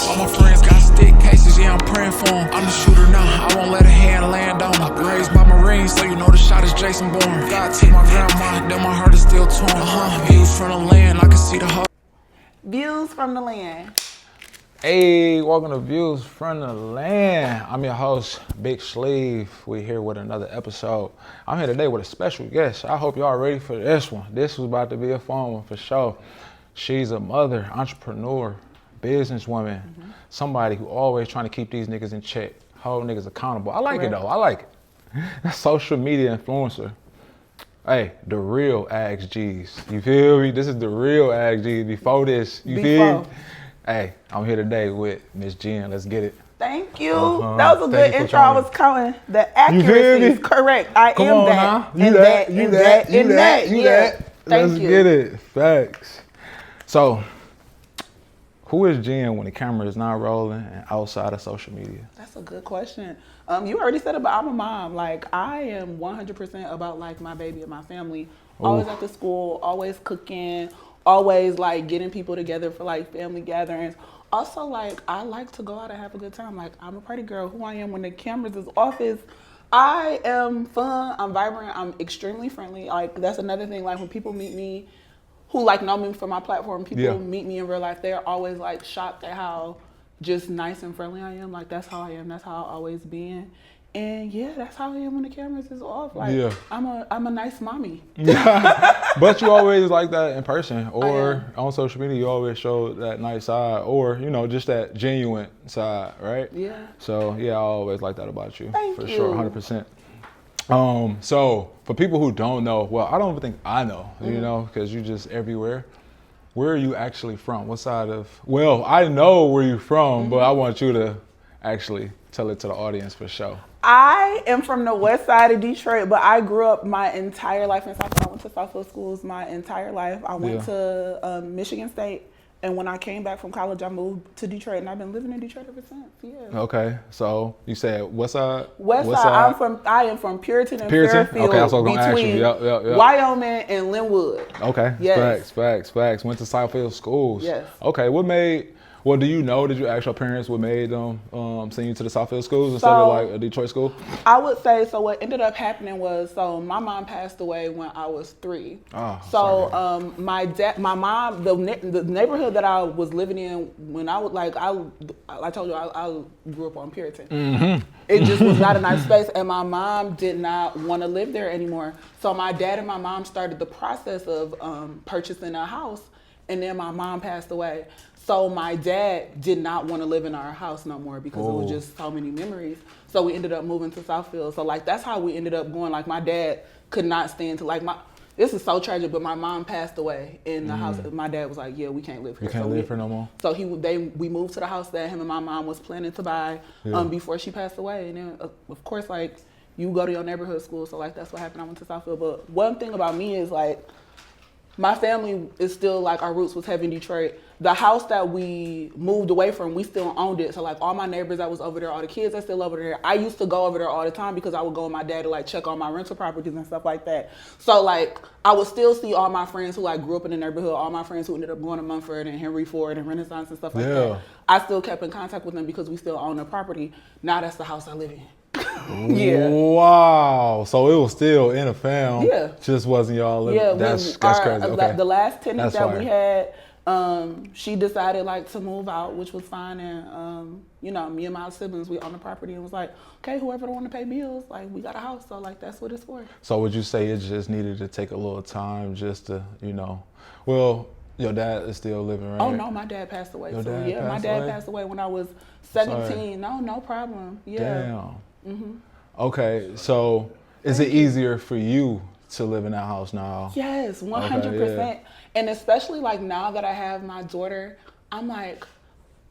All my friends got stick cases, yeah, I'm praying for them. I'm the shooter now, I won't let a hand land on. I've been raised by Marines, so you know the shot is Jason Bourne. God took my grandma, then my heart is still torn. Views from the land, I can see the whole. Views from the land. Hey, welcome to Views from the Land. I'm your host, Big Sleeve. We're here with another episode. I'm here today with a special guest. I hope y'all ready for this one. This was about to be a fun one for sure. She's a mother, entrepreneur, businesswoman, somebody who always trying to keep these niggas in check, hold niggas accountable. I like it though, I like it. Social media influencer. Hey, the real Ask.J's. You feel me? This is the real Ask.J's. Before this, you feel me? Hey, I'm here today with Miss Jen. Let's get it. Thank you. That was a good intro. I was counting the accuracy. You feel me? Correct. I Come am on that. now. You that. You that. You that. You that. Thank Let's you. get it. Facts. So, who is Jen when the camera is not rolling and outside of social media? That's a good question. You already said it, but I'm a mom. Like, I am 100% about like my baby and my family. Always at the school, always cooking, always like getting people together for like family gatherings. Also, like, I like to go out and have a good time. Like, I'm a party girl. Who I am when the cameras is off is I am fun, I'm vibrant, I'm extremely friendly. Like, that's another thing. Like, when people meet me who like know me from my platform, people meet me in real life, they're always like shocked at how just nice and friendly I am. Like, that's how I am. That's how I've always been. And yeah, that's how I am when the cameras is off. Like, I'm a nice mommy. But you always like that in person or on social media, you always show that nice side or, you know, just that genuine side, right? Yeah. So yeah, I always like that about you. Thank for you. sure, 100%. So for people who don't know, well, I don't even think I know, you know, because you're just everywhere. Where are you actually from? What side of, well, I know where you're from, but I want you to actually tell it to the audience for sure. I am from the west side of Detroit, but I grew up my entire life in Southfield. I went to Southfield schools my entire life. I went to Michigan State, and when I came back from college, I moved to Detroit, and I've been living in Detroit ever since. Yeah. Okay, so you said west side? West side. I am from Puritan and Fairfield, okay, that's what I was gonna ask you. Between Wyoming and Linwood. Okay, yes. Facts. Went to Southfield schools. Yes. Okay, well, do you know, did you ask your parents what made them send you to the Southfield schools instead of like a Detroit school? I would say, so what ended up happening was, so my mom passed away when I was 3. Oh, so my mom, the neighborhood that I was living in when I was like, I told you, I grew up on Puritan. It just was not a nice space, and my mom did not want to live there anymore. So my dad and my mom started the process of purchasing a house, and then my mom passed away. So my dad did not want to live in our house no more because it was just so many memories. So we ended up moving to Southfield. So like, that's how we ended up going. Like, my dad could not stand to, like, this is so tragic, but my mom passed away in the house. My dad was like, yeah, we can't live here. You can't live here no more? So we moved to the house that him and my mom was planning to buy before she passed away. And then of course, like, you go to your neighborhood school. So like, that's what happened. I went to Southfield. But one thing about me is like, my family is still like, our roots was heavy in Detroit. The house that we moved away from, we still owned it. So like, all my neighbors that was over there, all the kids that still over there, I used to go over there all the time because I would go with my dad to like check on my rental properties and stuff like that. So like, I would still see all my friends who like grew up in the neighborhood, all my friends who ended up going to Mumford and Henry Ford and Renaissance and stuff like that. I still kept in contact with them because we still own the property. Now that's the house I live in. Yeah. Wow. So it was still in a fam. Yeah. Just wasn't y'all living. Yeah. That's crazy. Okay. The last tenant that we had, she decided like to move out, which was fine. And, you know, me and my siblings, we own the property and was like, okay, whoever don't want to pay bills, like, we got a house. So like, that's what it's for. So would you say it just needed to take a little time just to, you know, well, your dad is still living, right? Oh no, my dad passed away. My dad passed away when I was 17. Sorry. No problem. Yeah. Damn. Okay, so is it easier for you to live in that house now? Yes, 100%. And especially like now that I have my daughter, I'm like,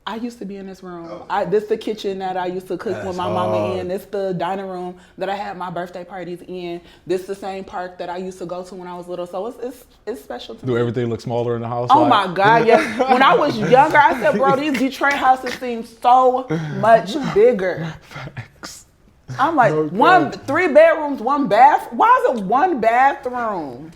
I used to be in this room. This the kitchen that I used to cook with my mama in. This the dining room that I had my birthday parties in. This the same park that I used to go to when I was little. So it's special to me. Do everything look smaller in the house? Oh my God, yes. When I was younger, I said, bro, these Detroit houses seem so much bigger. Facts. I'm like, 3 bedrooms, 1 bath. Why is it 1 bathroom?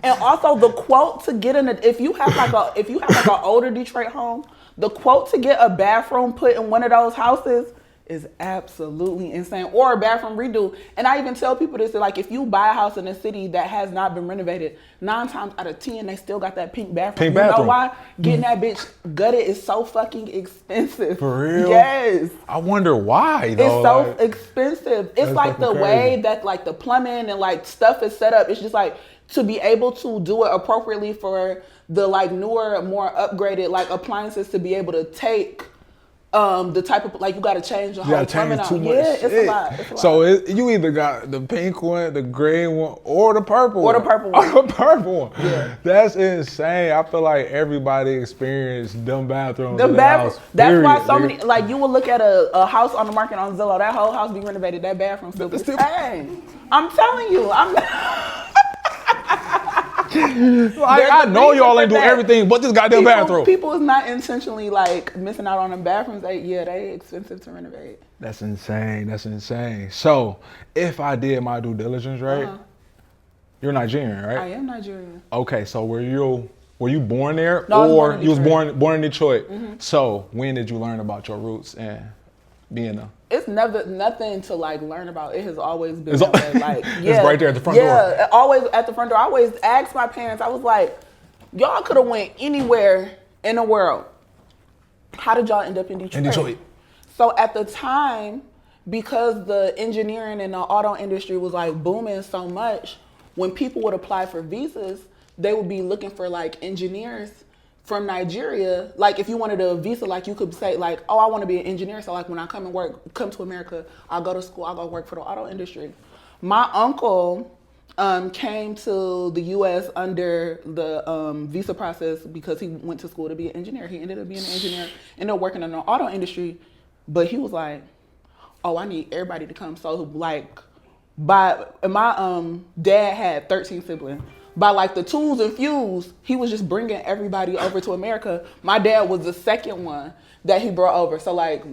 And also the quote to get in if you have like an older Detroit home, the quote to get a bathroom put in one of those houses is absolutely insane. Or a bathroom redo. And I even tell people this, like, if you buy a house in a city that has not been renovated, 9 times out of 10 they still got that pink bathroom. You know why? Getting that bitch gutted is so fucking expensive. For real? Yes. I wonder why though. It's so expensive. It's like the way that like the plumbing and like stuff is set up. It's just like to be able to do it appropriately for the like newer, more upgraded like appliances to be able to take the type of like you got to change the whole plumbing out. Yeah, it's a lot. It's a lot. So you either got the pink one, the gray one, or the purple one. Or the purple one. Or the purple one. Yeah. That's insane. I feel like everybody experienced dumb bathrooms. That's why so many, like you will look at a house on the market on Zillow, that whole house be renovated, that bathroom still the same. I'm telling you, like, I know y'all ain't do everything but this goddamn bathroom. People is not intentionally like missing out on the bathrooms. They expensive to renovate. That's insane. That's insane. So if I did my due diligence right, you're Nigerian, right? I am Nigerian. Okay, so were you born there, no, or you was born in Detroit? Mm-hmm. So when did you learn about your roots and being a? It's never nothing to like learn about. It has always been that way. Like, it's right there at the front door. Yeah, always at the front door. I always asked my parents. I was like, y'all could have went anywhere in the world. How did y'all end up in Detroit? In Detroit. So at the time, because the engineering and the auto industry was like booming so much, when people would apply for visas, they would be looking for like engineers from Nigeria. Like if you wanted a visa, like you could say like, oh, I want to be an engineer. So like when I come to America, I'll go to school, I'll go work for the auto industry. My uncle came to the US under the visa process because he went to school to be an engineer. He ended up being an engineer, ended up working in the auto industry, but he was like, oh, I need everybody to come. So like, my dad had 13 siblings. By like the twos and fews, he was just bringing everybody over to America. My dad was the second one that he brought over. So like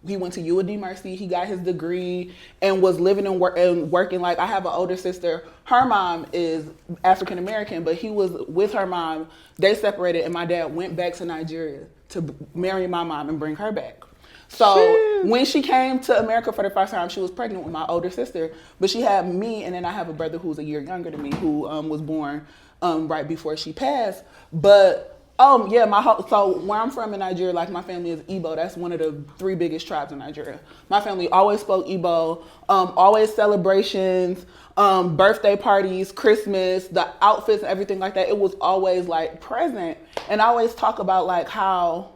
he went to UAD Mercy, he got his degree and was living and working. Like I have an older sister, her mom is African American, but he was with her mom. They separated and my dad went back to Nigeria to marry my mom and bring her back. So when she came to America for the first time, she was pregnant with my older sister, but she had me, and then I have a brother who's a year younger than me who was born right before she passed. But so where I'm from in Nigeria, like my family is Igbo. That's one of the 3 biggest tribes in Nigeria. My family always spoke Igbo, always celebrations, birthday parties, Christmas, the outfits and everything like that. It was always like present. And I always talk about like how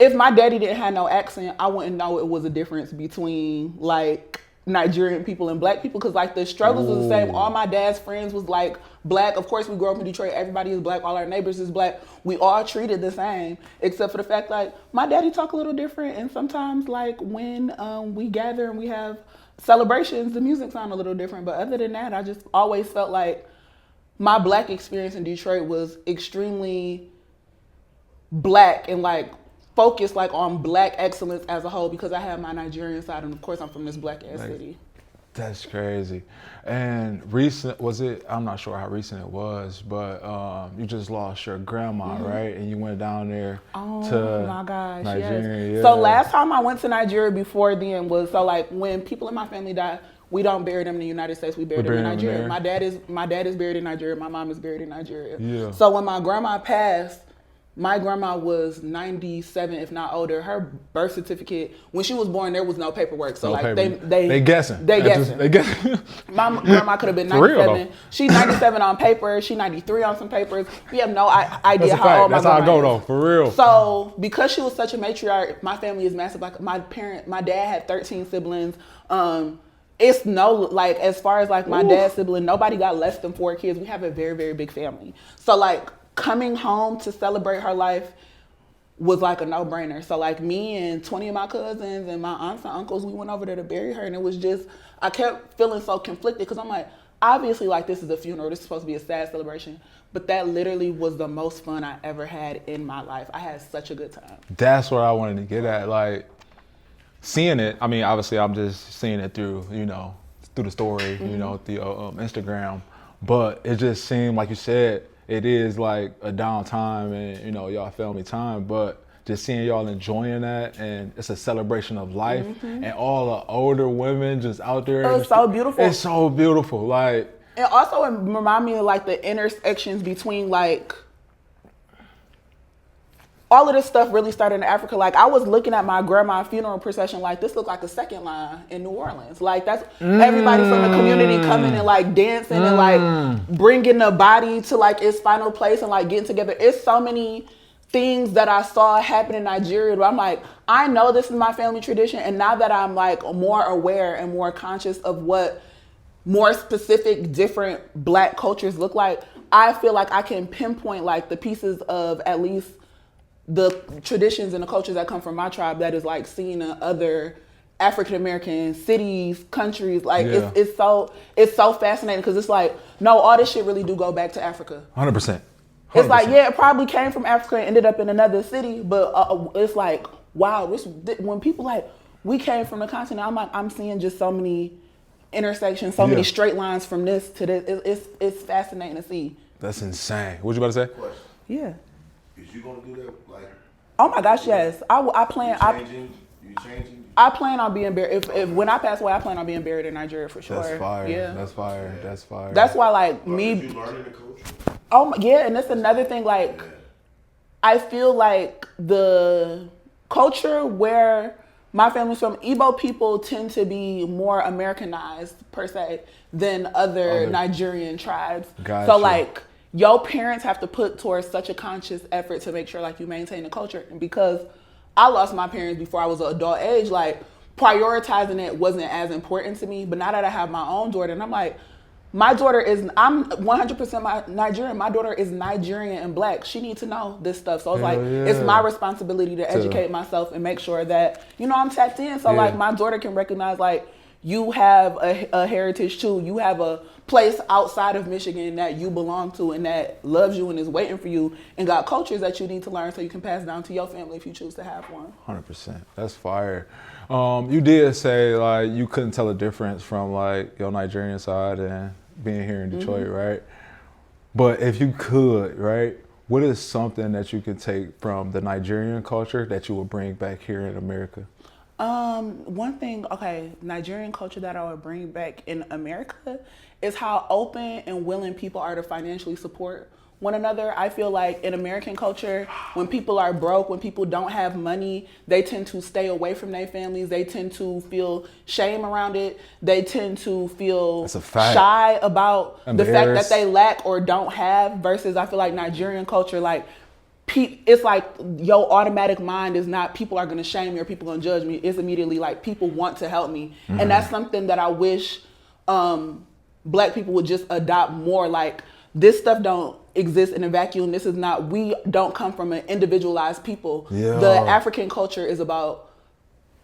if my daddy didn't have no accent, I wouldn't know it was a difference between like Nigerian people and black people, because like the struggles was the same. All my dad's friends was like black. Of course, we grew up in Detroit. Everybody is black. All our neighbors is black. We all treated the same, except for the fact like my daddy talk a little different, and sometimes like when we gather and we have celebrations, the music sound a little different. But other than that, I just always felt like my black experience in Detroit was extremely black and like focused like on black excellence as a whole, because I have my Nigerian side and of course I'm from this black ass city. That's crazy. And I'm not sure how recent it was, but you just lost your grandma, right? And you went down there to my gosh, Nigeria. Yes. So last time I went to Nigeria before then was, so like when people in my family die, we don't bury them in the United States, we bury them in Nigeria. My dad is buried in Nigeria, my mom is buried in Nigeria. Yeah. So when my grandma passed, my grandma was 97, if not older. Her birth certificate, when she was born, there was no paperwork. So they guessing. They guessing. My grandma could have been 97. She's 97 on paper. She's 93 on some papers. We have no idea how old my grandma is. That's how I go though, for real. So because she was such a matriarch, my family is massive. Like my dad had 13 siblings. It's no, like as far as like my dad's sibling, nobody got less than 4 kids. We have a very, very big family. So like coming home to celebrate her life was like a no-brainer. So like me and 20 of my cousins and my aunts and uncles, we went over there to bury her, and it was just, I kept feeling so conflicted because I'm like, obviously like this is a funeral, this is supposed to be a sad celebration, but that literally was the most fun I ever had in my life. I had such a good time. That's what I wanted to get at, like seeing it. I mean, obviously I'm just seeing it through, through the story, through Instagram. but it just seemed like you said it is like a downtime and y'all family time, but just seeing y'all enjoying that, and it's a celebration of life, and all the older women just out there. It's so beautiful. It's so beautiful, like. And also it remind me of like the intersections between like all of this stuff really started in Africa. Like I was looking at my grandma's funeral procession, like this looked like a second line in New Orleans. Like that's everybody from the community coming and like dancing and like bringing the body to like its final place and like getting together. It's so many things that I saw happen in Nigeria where I'm like, I know this is my family tradition. And now that I'm like more aware and more conscious of what more specific different Black cultures look like, I feel like I can pinpoint like the pieces of at least the traditions and the cultures that come from my tribe that is like seen in other African American cities, countries. Like it's so fascinating because it's like, no, all this shit really do go back to Africa. 100%. It's like, yeah, it probably came from Africa and ended up in another city, but it's like, wow, when people like, we came from the continent, I'm like, I'm seeing just so many intersections, so many straight lines from this to this. It's fascinating to see. That's insane. What you about to say? Question. Yeah. Is you gonna do that? Like, oh my gosh, yes. I plan. You changing? I plan on being buried. If when I pass away, I plan on being buried in Nigeria for sure. That's fire. Yeah. That's fire. That's fire. That's why, like me. You learning the culture? Oh yeah, and that's another thing. Like, I feel like the culture where my family's from, Igbo people tend to be more Americanized per se than other Nigerian tribes. Gotcha. So like, your parents have to put towards such a conscious effort to make sure like you maintain the culture. And because I lost my parents before I was an adult age, like prioritizing it wasn't as important to me. But now that I have my own daughter, and I'm like, I'm 100% Nigerian. My daughter is Nigerian and Black. She needs to know this stuff. So it's like, it's my responsibility to educate myself and make sure that, I'm tapped in. So like my daughter can recognize like, you have a heritage too. You have a place outside of Michigan that you belong to and that loves you and is waiting for you and got cultures that you need to learn so you can pass down to your family if you choose to have one. 100%. That's fire. You did say like you couldn't tell the difference from like your Nigerian side and being here in Detroit, right? But if you could, right, what is something that you could take from the Nigerian culture that you would bring back here in America? One thing, Nigerian culture that I would bring back in America is how open and willing people are to financially support one another. I feel like in American culture, when people are broke, when people don't have money, they tend to stay away from their families. They tend to feel shame around it. They tend to feel shy about the fact that they lack or don't have, versus I feel like Nigerian culture, like, it's like your automatic mind is not people are going to shame me or people going to judge me. It's immediately like people want to help me. And that's something that I wish Black people would just adopt more. Like, this stuff don't exist in a vacuum. This is not, we don't come from an individualized people. Yeah. The African culture is about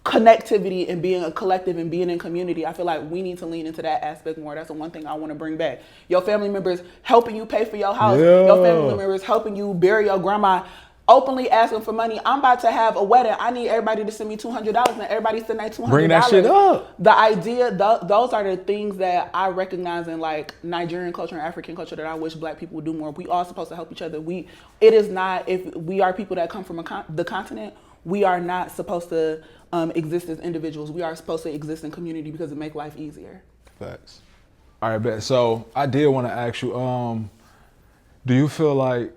connectivity and being a collective and being in community. I feel like we need to lean into that aspect more. That's the one thing I want to bring back. Your family members helping you pay for your house. Yeah. Your family members helping you bury your grandma, openly asking for money. I'm about to have a wedding. I need everybody to send me $200 and everybody send that $200. Bring that shit up. The idea, those are the things that I recognize in like Nigerian culture and African culture that I wish Black people would do more. We all supposed to help each other. It is not, if we are people that come from the continent, we are not supposed to exist as individuals. We are supposed to exist in community because it makes life easier. Facts. All right, bet. So I did want to ask you, do you feel like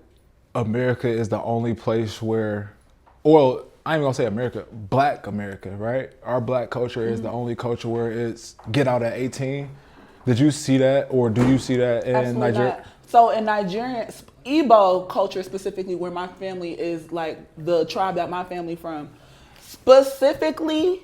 America is the only place where, well, I ain't gonna say America, Black America, right? Our Black culture is the only culture where it's get out at 18. Did you see that, or do you see that in Nigeria? Not. So in Nigerian, Igbo culture specifically, where my family is, like the tribe that my family from, specifically,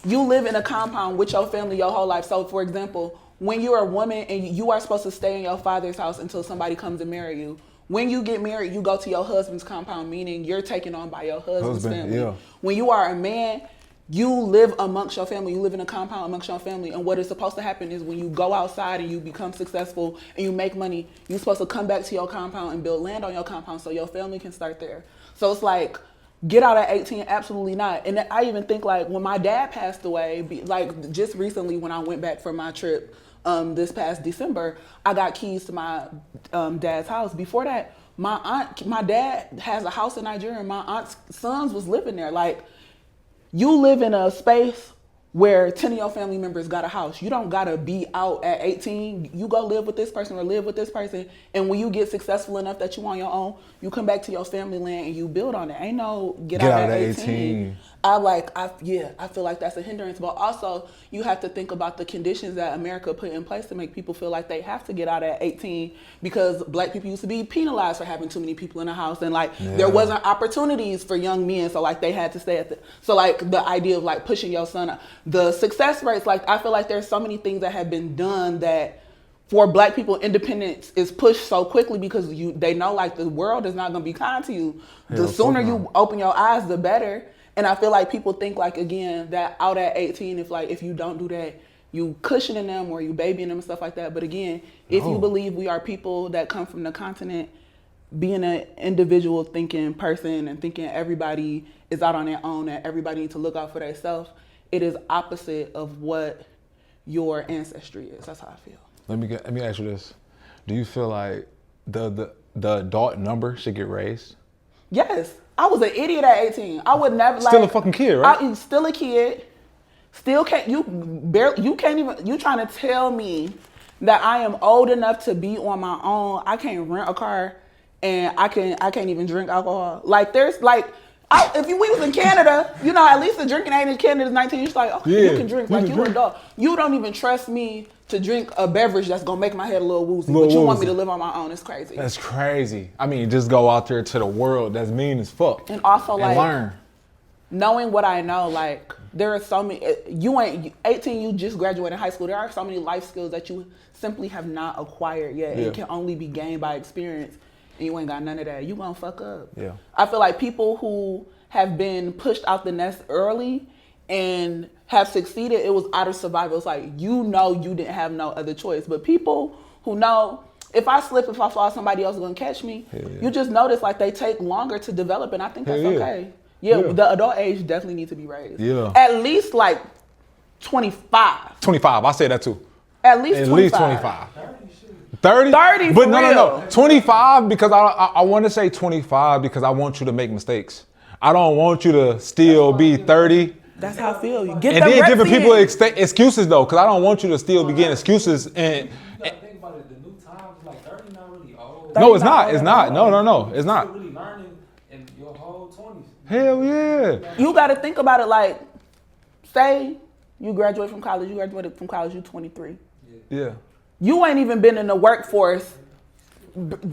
you live in a compound with your family your whole life. So for example, when you're a woman and you are supposed to stay in your father's house until somebody comes and marry you. When you get married, you go to your husband's compound, meaning you're taken on by your husband's family. Yeah. When you are a man, you live amongst your family. You live in a compound amongst your family. And what is supposed to happen is when you go outside and you become successful and you make money, you're supposed to come back to your compound and build land on your compound so your family can start there. So it's like, get out at 18? Absolutely not. And I even think like when my dad passed away, like just recently when I went back for my trip this past December, I got keys to my dad's house. Before that, my dad has a house in Nigeria, and my aunt's sons was living there. Like, you live in a space where 10 of your family members got a house. You don't gotta be out at 18. You go live with this person or live with this person. And when you get successful enough that you on your own, you come back to your family land and you build on it. Ain't no get out at 18. I feel like that's a hindrance. But also, you have to think about the conditions that America put in place to make people feel like they have to get out at 18, because black people used to be penalized for having too many people in the house, and there wasn't opportunities for young men, so like they had to stay at the idea of like pushing your son up. The success rates, like I feel like there's so many things that have been done that for black people, independence is pushed so quickly because they know like the world is not gonna be kind to you. The sooner you open your eyes, the better. And I feel like people think like, again, that out at 18, if you don't do that, you cushioning them or you babying them and stuff like that. But again, if you believe we are people that come from the continent, being an individual thinking person and thinking everybody is out on their own and everybody needs to look out for themselves, it is opposite of what your ancestry is. That's how I feel. Let me ask you this: do you feel like the adult number should get raised? Yes. I was an idiot at 18. I would never still a fucking kid, right? I'm still a kid. Still can't you can't even, you trying to tell me that I am old enough to be on my own. I can't rent a car and I can't even drink alcohol. Like there's like if we was in Canada, at least the drinking age in Canada is 19. You're just like, okay, you can drink. Like you an adult. You don't even trust me to drink a beverage that's gonna make my head a little woozy. But you want me to live on my own. It's crazy. That's crazy. I mean, just go out there to the world. That's mean as fuck. And also like learn. Knowing what I know, like there are so many. You ain't 18. You just graduated high school. There are so many life skills that you simply have not acquired yet. Yeah. It can only be gained by experience. And you ain't got none of that. You gonna fuck up. Yeah. I feel like people who have been pushed out the nest early and have succeeded, it was out of survival. It's like, you didn't have no other choice. But people who know, if I slip, if I fall, somebody else is gonna catch me. You just notice like they take longer to develop, and I think that's okay. Yeah, the adult age definitely needs to be raised. Yeah. At least like 25. 25, I say that too. At least 25. 30? But no. No. 25 because I want to say 25 because I want you to make mistakes. I don't want you to still be 30. That's how I feel. You get and then giving people excuses though, because I don't want you to still be getting excuses. And you gotta think about it. The new times, like 30 not really old. No, it's not. It's not. No, it's not. You're really learning in your whole 20s. Hell yeah. You got to think about it like, say you graduated from college. You 23. Yeah. You ain't even been in the workforce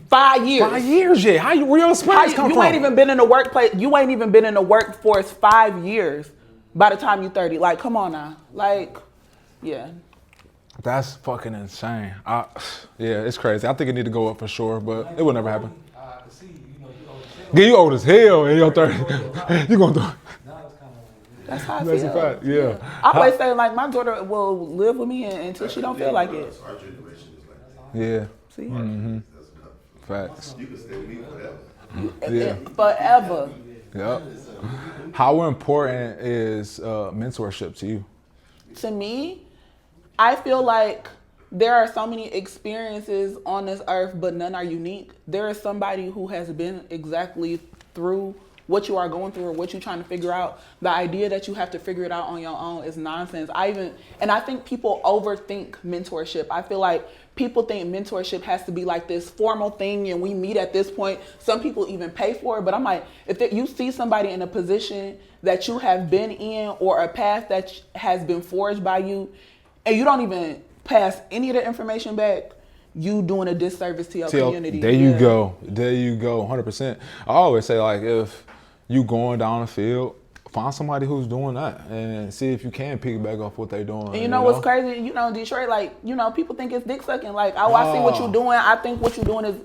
5 years. 5 years, yeah. Where your experience come from? You ain't even been in the workplace. You ain't even been in the workforce 5 years by the time you're 30. Like, come on now. Like, yeah. That's fucking insane. Yeah, it's crazy. I think it need to go up for sure, but it will never happen. I can see you old as hell. Yeah, you old as hell and you're 30. You gonna do it. That's how I That's feel. a fact, yeah. I always say, like, my daughter will live with me until she don't feel like it. Our generation is like that. Yeah. See? Mm-hmm. That's enough. Facts. You can stay with me forever. Yeah. Forever. Yep. How important is mentorship to you? To me, I feel like there are so many experiences on this earth, but none are unique. There is somebody who has been exactly through what you are going through or what you're trying to figure out. The idea that you have to figure it out on your own is nonsense. I think people overthink mentorship. I feel like people think mentorship has to be like this formal thing and we meet at this point. Some people even pay for it, but I'm like, if you see somebody in a position that you have been in or a path that has been forged by you and you don't even pass any of the information back, you doing a disservice to your community. There you go. 100%. I always say, like, if you going down the field, find somebody who's doing that and see if you can piggyback off what they're doing. And you know what's crazy? Detroit, like, people think it's dick sucking. Like, I see what you're doing. I think what you're doing is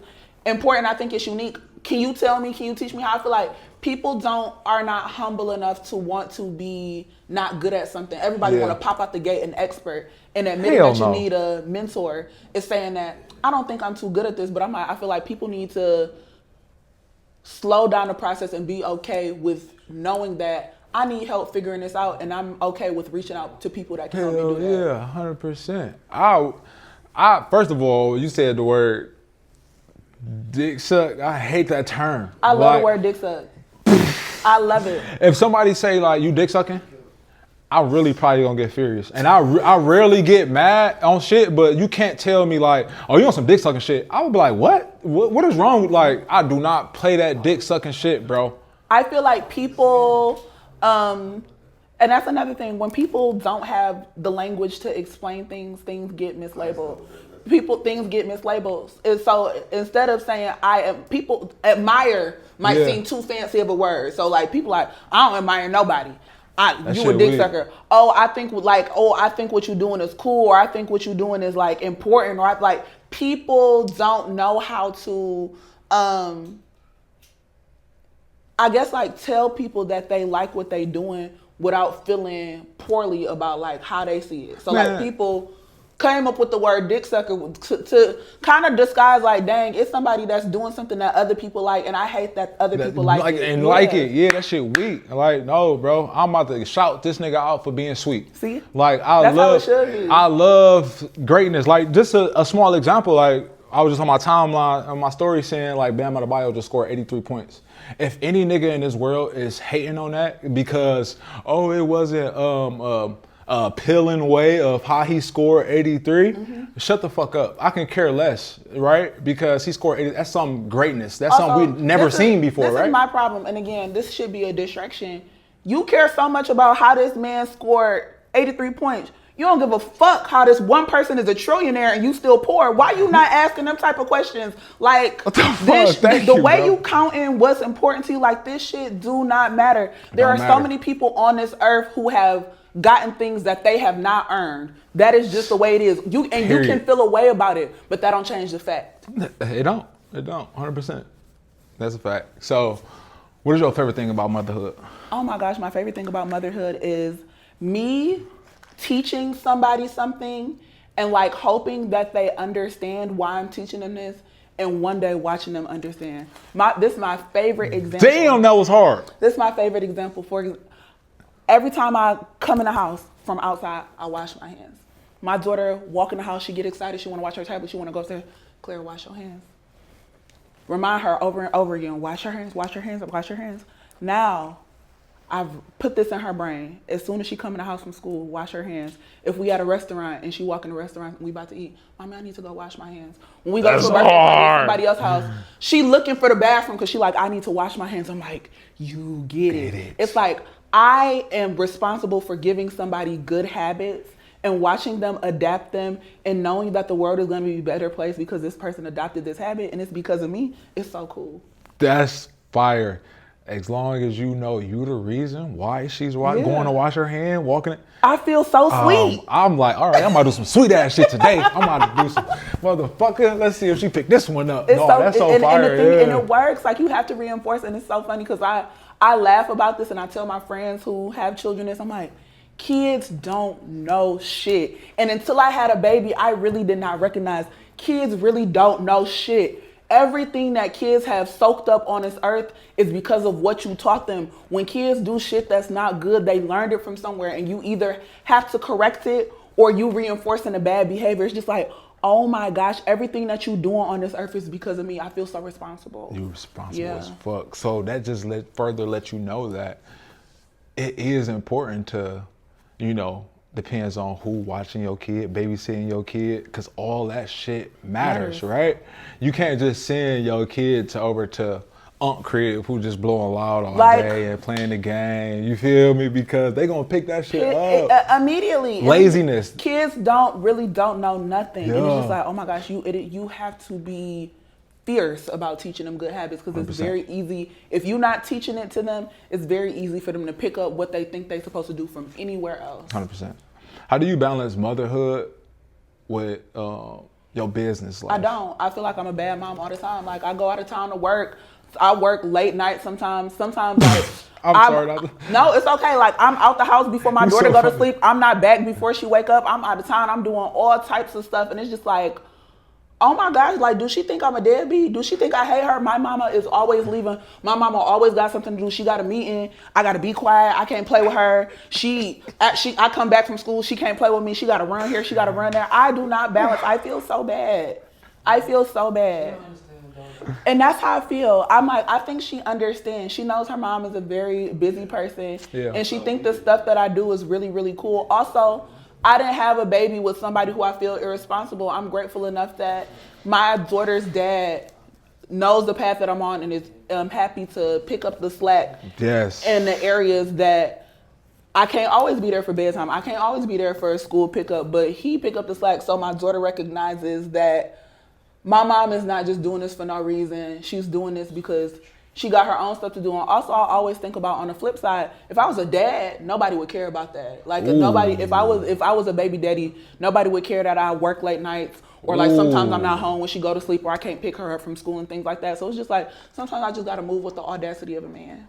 important. I think it's unique. Can you tell me, can you teach me how? I feel like people are not humble enough to want to be not good at something. Everybody want to pop out the gate an expert, and admitting that you need a mentor is saying that I don't think I'm too good at this, but I feel like people need to slow down the process and be okay with knowing that I need help figuring this out, and I'm okay with reaching out to people that can help me do that. Yeah, 100%. First of all, you said the word dick suck. I hate that term. I love the word dick suck. I love it. If somebody say like you dick sucking, I really probably gonna get furious. And I rarely get mad on shit, but you can't tell me like, oh, you on some dick sucking shit. I would be like, what? What is wrong with like, I do not play that dick sucking shit, bro. I feel like people, and that's another thing, when people don't have the language to explain things get mislabeled. Things get mislabeled. And so instead of saying people admire might seem too fancy of a word. So like people like, I don't admire nobody. You a dick sucker. Oh, I think what you're doing is cool, or I think what you're doing is like important, or like people don't know how to I guess like tell people that they like what they doing without feeling poorly about like how they see it. So like people came up with the word dick sucker to kind of disguise like, dang, it's somebody that's doing something that other people like, and I hate that other people like it. And like it. Yeah, that shit weak. Like, no, bro, I'm about to shout this nigga out for being sweet. See? Like, That's how it should be. I love greatness. Like, just a small example, like, I was just on my timeline, on my story saying, like, Bam Adebayo just scored 83 points. If any nigga in this world is hating on that because, oh, it wasn't a pilling way of how he scored 83, shut the fuck up. I can care less, right? Because he scored 80. That's some greatness. That's Also, something we've never seen before, right? This is my problem. And again, this should be a distraction. You care so much about how this man scored 83 points. You don't give a fuck how this one person is a trillionaire and you still poor. Why you not asking them type of questions? Like, the way you counting what's important to you, like this shit do not matter. There are so many people on this earth who have gotten things that they have not earned. That is just the way it is. You can feel a way about it, but that don't change the fact. It don't. 100%. That's a fact. So, what is your favorite thing about motherhood? Oh my gosh, my favorite thing about motherhood is me teaching somebody something and like hoping that they understand why I'm teaching them this, and one day watching them understand. This is my favorite example. Damn, that was hard. This is my favorite example. Every time I come in the house from outside, I wash my hands. My daughter walk in the house, she get excited, she want to watch her tablet, she want to go upstairs. Claire, wash your hands. Remind her over and over again, wash your hands, wash your hands, wash your hands. Now, I've put this in her brain. As soon as she come in the house from school, wash her hands. If we at a restaurant and she walk in the restaurant and we about to eat, Mommy, I need to go wash my hands. When we go to a birthday party at somebody else's house, she looking for the bathroom because she like, I need to wash my hands. I'm like, you get it. It's like, I am responsible for giving somebody good habits and watching them adapt them and knowing that the world is going to be a better place because this person adopted this habit and it's because of me. It's so cool. That's fire. As long as you know you the reason why she's going to wash her hand, walking it. I feel so sweet. I'm like, all right, I'm about to do some sweet ass shit today. I'm about to do some motherfucker. Let's see if she picked this one up. That's so fire. And it works. Like you have to reinforce, and it's so funny because I laugh about this and I tell my friends who have children this. I'm like, kids don't know shit. And until I had a baby, I really did not recognize kids really don't know shit. Everything that kids have soaked up on this earth is because of what you taught them. When kids do shit that's not good, they learned it from somewhere and you either have to correct it or you reinforcing the bad behavior. It's just like, oh my gosh, everything that you doing on this earth is because of me. I feel so responsible. You're responsible as fuck. So that just further let you know that it is important to, depends on who watching your kid, babysitting your kid, because all that shit matters, right? You can't just send your kid over to Unc Crib who just blowing loud all day and playing the game. You feel me? Because they gonna pick that shit up immediately. Laziness. Kids don't know nothing. Yeah. And it's just like, oh my gosh, you have to be fierce about teaching them good habits because it's 100%. Very easy. If you're not teaching it to them, it's very easy for them to pick up what they think they're supposed to do from anywhere else. 100%. How do you balance motherhood with your business life? I don't. I feel like I'm a bad mom all the time. Like I go out of town to work. I work late night sometimes. Sometimes like I'm sorry. No, it's okay. Like I'm out the house before my daughter go to sleep. I'm not back before she wake up. I'm out of town. I'm doing all types of stuff, and it's just like, oh my gosh, like, do she think I'm a deadbeat? Do she think I hate her? My mama is always leaving. My mama always got something to do. She got a meeting. I got to be quiet. I can't play with her. I come back from school. She can't play with me. She got to run here. She got to run there. I do not balance. I feel so bad. I feel so bad. And that's how I feel. I'm like, I think she understands. She knows her mom is a very busy person. Yeah. And she thinks the stuff that I do is really, really cool. Also, I didn't have a baby with somebody who I feel irresponsible. I'm grateful enough that my daughter's dad knows the path that I'm on and is happy to pick up the slack in the areas that I can't always be there for bedtime. I can't always be there for a school pickup, but he pick up the slack so my daughter recognizes that my mom is not just doing this for no reason. She's doing this because she got her own stuff to do. And also, I always think about on the flip side, if I was a dad, nobody would care about that. Like if I was a baby daddy, nobody would care that I work late nights or like sometimes I'm not home when she go to sleep or I can't pick her up from school and things like that. So it's just like sometimes I just got to move with the audacity of a man.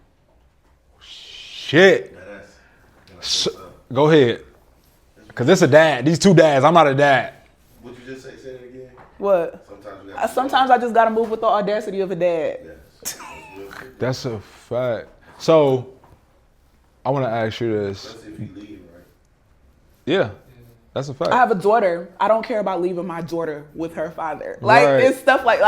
Shit. Go ahead. Cause it's a dad. These two dads. I'm not a dad. What you just say? Say it again. What? Sometimes I just got to move with the audacity of a dad. Yes. That's a fact. So, I want to ask you this. That's if you leave, right? Yeah, that's a fact. I have a daughter. I don't care about leaving my daughter with her father. Like, Right. it's stuff like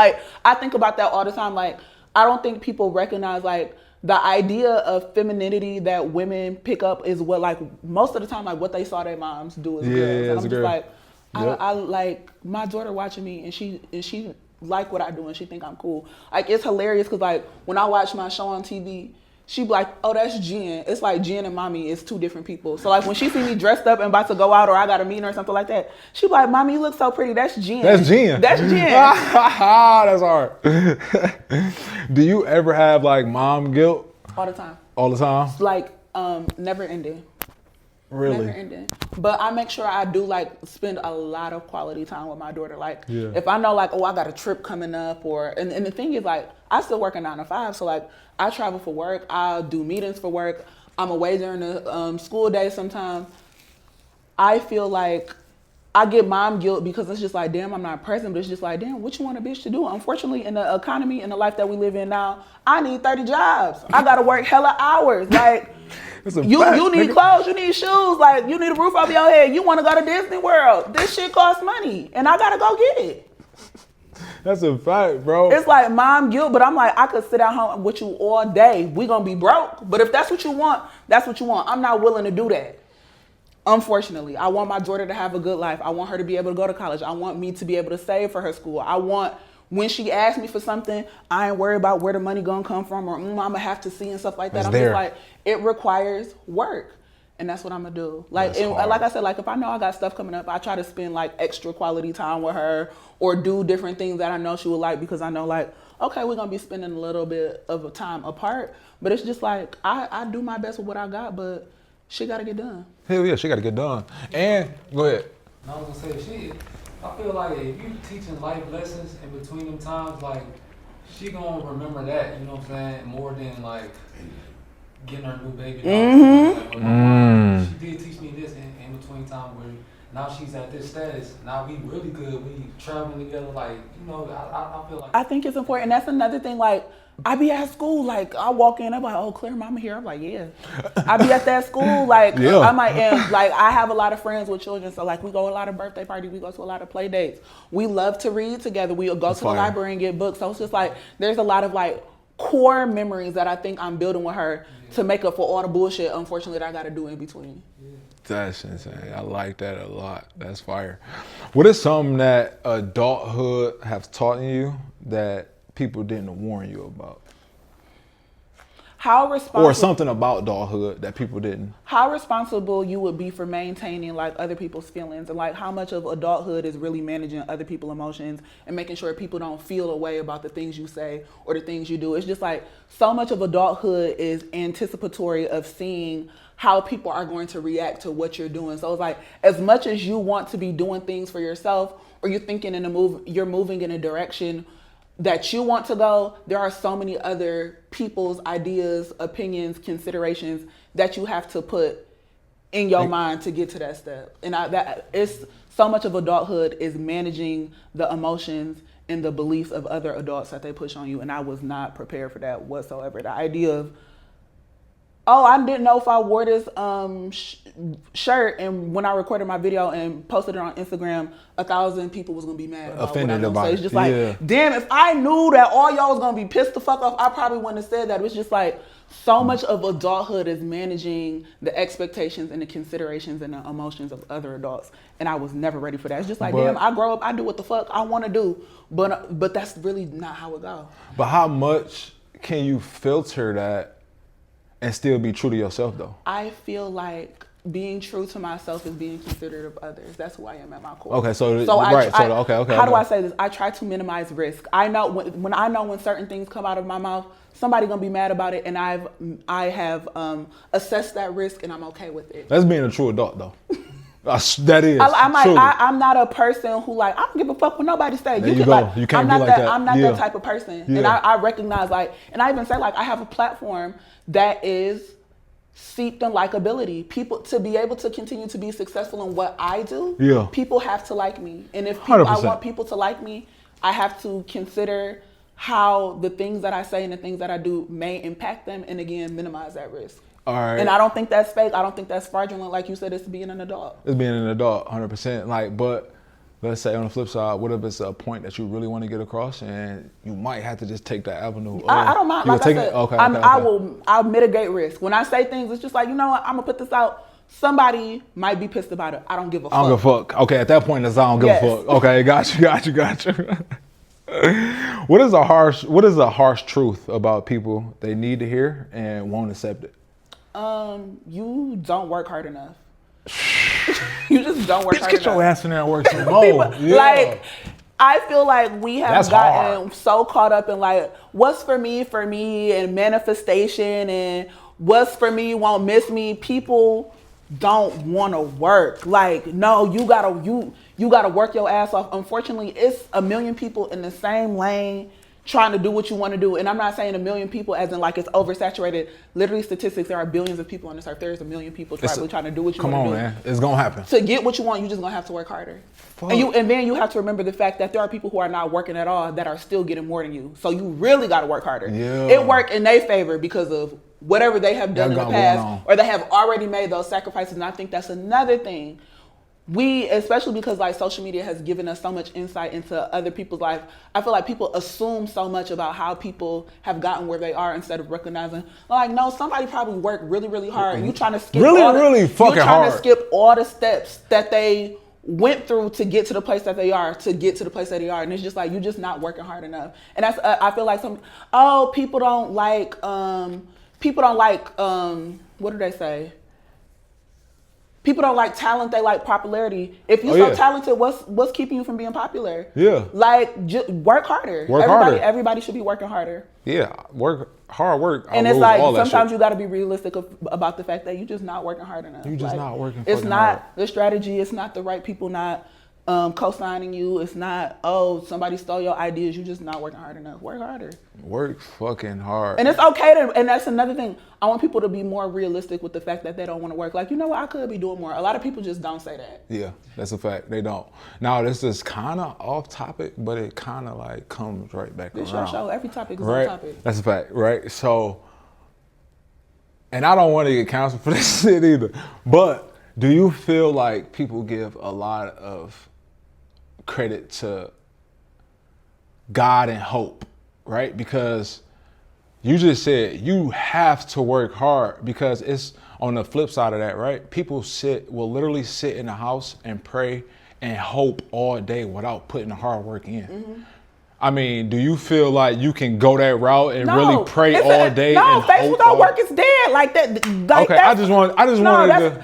I think about that all the time. Like, I don't think people recognize, like, the idea of femininity that women pick up is what, like, most of the time, like, what they saw their moms do as girls. And I'm just like, I like my daughter watching me and she like what I do and she think I'm cool. Like, it's hilarious because, like, when I watch my show on TV, she be like, oh, that's Jen. It's like Jen and mommy is two different people. So, like, when she see me dressed up and about to go out or I got a meeting or something like that, she be like, mommy, you look so pretty. That's Jen. That's Jen. That's Jen. That's hard. Do you ever have, like, mom guilt? All the time. All the time? Like, never ending. Really? Never ending. But I make sure I do, like, spend a lot of quality time with my daughter. Like, Yeah. if I know, like, oh, I got a trip coming up and the thing is, like, I still work a 9 to 5. So, like, I travel for work. I do meetings for work. I'm away during the school day sometimes. I feel like I get mom guilt because it's just like, damn, I'm not present. But it's just like, damn, what you want a bitch to do? Unfortunately, in the economy, in the life that we live in now, I need 30 jobs. I got to work hella hours. Like, you need clothes, you need shoes, like, you need a roof over your head. You want to go to Disney World. This shit costs money, and I got to go get it. That's a fact, bro. It's like mom guilt, but I'm like, I could sit at home with you all day. We going to be broke. But if that's what you want, that's what you want. I'm not willing to do that. Unfortunately, I want my daughter to have a good life. I want her to be able to go to college. I want me to be able to save for her school. I want, when she asks me for something, I ain't worried about where the money gonna come from or I'm gonna have to see and stuff like that. I'm just like, it requires work. And that's what I'm gonna do. Like, and like I said, like, if I know I got stuff coming up, I try to spend like extra quality time with her or do different things that I know she would like because I know, like, okay, we're gonna be spending a little bit of a time apart. But it's just like, I do my best with what I got, but she gotta get done. Hell yeah, she gotta get done. And, go ahead. I was gonna say, I feel like if you teaching life lessons in between them times, like, she gonna remember that, you know what I'm saying, more than, like, getting her new baby. Like, she did teach me this in between time where now she's at this status. Now we really good. We traveling together, like, you know, I feel like. I think it's important. And that's another thing, like, I be at school, like, I walk in, I'm like, oh, Claire, mama here. I'm like, yeah. I be at that school, like, I might, and like, I have a lot of friends with children. So, like, we go to a lot of birthday parties. We go to a lot of play dates. We love to read together. We'll go to the library and get books. So it's just like, there's a lot of, like, core memories that I think I'm building with her to make up for all the bullshit, unfortunately, that I got to do in between. That's insane. I like that a lot. That's fire. What is something that adulthood has taught you that people didn't warn you about? How responsible, or something about adulthood that people didn't. How responsible you would be for maintaining, like, other people's feelings, and like how much of adulthood is really managing other people's emotions and making sure people don't feel a way about the things you say or the things you do. It's just like so much of adulthood is anticipatory of seeing how people are going to react to what you're doing. So it's like, as much as you want to be doing things for yourself, or you're thinking you're moving in a direction that you want to go, there are so many other people's ideas, opinions, considerations that you have to put in your mind to get to that step. And so much of adulthood is managing the emotions and the beliefs of other adults that they push on you. And I was not prepared for that whatsoever. The idea of, oh, I didn't know if I wore this shirt, and when I recorded my video and posted it on Instagram, 1,000 people was gonna be mad about Offended what I about say. it. It's just like, Yeah. damn, if I knew that all y'all was gonna be pissed the fuck off, I probably wouldn't have said that. It's just like, so much of adulthood is managing the expectations and the considerations and the emotions of other adults, and I was never ready for that. It's just like, damn, I grow up, I do what the fuck I want to do, but that's really not how it goes. But how much can you filter that and still be true to yourself, though? I feel like being true to myself is being considerate of others. That's who I am at my core. Okay, so okay. How do okay. I say this? I try to minimize risk. I know when I know when certain things come out of my mouth, somebody gonna be mad about it, and I have assessed that risk, and I'm okay with it. That's being a true adult, though. That is. I'm not a person who like, I don't give a fuck what nobody say. There you go. Like, you can't I'm be not like that. that. I'm not Yeah. that type of person, Yeah. and I recognize like, and I even say like, I have a platform that is steeped in likability. People to be able to continue to be successful in what I do. Yeah. People have to like me, and if people, I 100%. want people to like me, I have to consider how the things that I say and the things that I do may impact them, and again, minimize that risk. All right. And I don't think that's fake. I don't think that's fraudulent. Like you said, it's being an adult. It's being an adult, 100%. Like, but let's say on the flip side, what if it's a point that you really want to get across, and you might have to just take that avenue? I don't mind. Like I said, Okay. I'll mitigate risk. When I say things, it's just like, you know what, I'm gonna put this out. Somebody might be pissed about it. I don't give a fuck. I don't give a fuck. Okay, at that point, that's I don't give a fuck. Okay, got you. What is a harsh truth about people they need to hear and won't accept it? You don't work hard enough. You just don't work hard Get enough. your ass in there and work some more. Like, I feel like we have That's gotten hard. so caught up in like, what's for me, and manifestation, and what's for me won't miss me. People don't want to work. Like, no, you gotta work your ass off. Unfortunately, it's a million people in the same lane trying to do what you want to do. And I'm not saying a million people as in like it's oversaturated. Literally, statistics, there are billions of people on this earth. There's a million people trying to do what you want to do. Come on, man. It's going to happen. To get what you want, you're just going to have to work harder. And then you have to remember the fact that there are people who are not working at all that are still getting more than you. So you really got to work harder. Yeah. It worked in their favor because of whatever they have done in the past, or they have already made those sacrifices. And I think that's another thing. Especially because like social media has given us so much insight into other people's life, I feel like people assume so much about how people have gotten where they are instead of recognizing, like, no, somebody probably worked really, really hard. And you trying to skip to skip all the steps that they went through to get to the place that they are, and it's just like, you're just not working hard enough. And that's I feel like people don't like what do they say? People don't like talent, they like popularity. If you're so talented, what's keeping you from being popular? Yeah. Like, just work harder. Everybody should be working harder. Yeah, hard work. And it's like, sometimes you got to be realistic about the fact that you're just not working hard enough. You're just not working It's not hard. the strategy. It's not the right people not co-signing you. It's not, somebody stole your ideas. You're just not working hard enough. Work harder. Work fucking hard. And it's okay and that's another thing. I want people to be more realistic with the fact that they don't want to work. Like, you know what, I could be doing more. A lot of people just don't say that. Yeah, that's a fact. They don't. Now, this is kind of off topic, but it kind of like comes right back around. This your show. Every topic is right? on topic. That's a fact, right? So, and I don't want to get canceled for this shit either, but do you feel like people give a lot of credit to God and hope, right? Because you just said you have to work hard, because it's on the flip side of that, right? People will literally sit in the house and pray and hope all day without putting the hard work in. Mm-hmm. I mean, do you feel like you can go that route and really pray all day? No, faith without work is dead. Like that. Like okay, I just wanted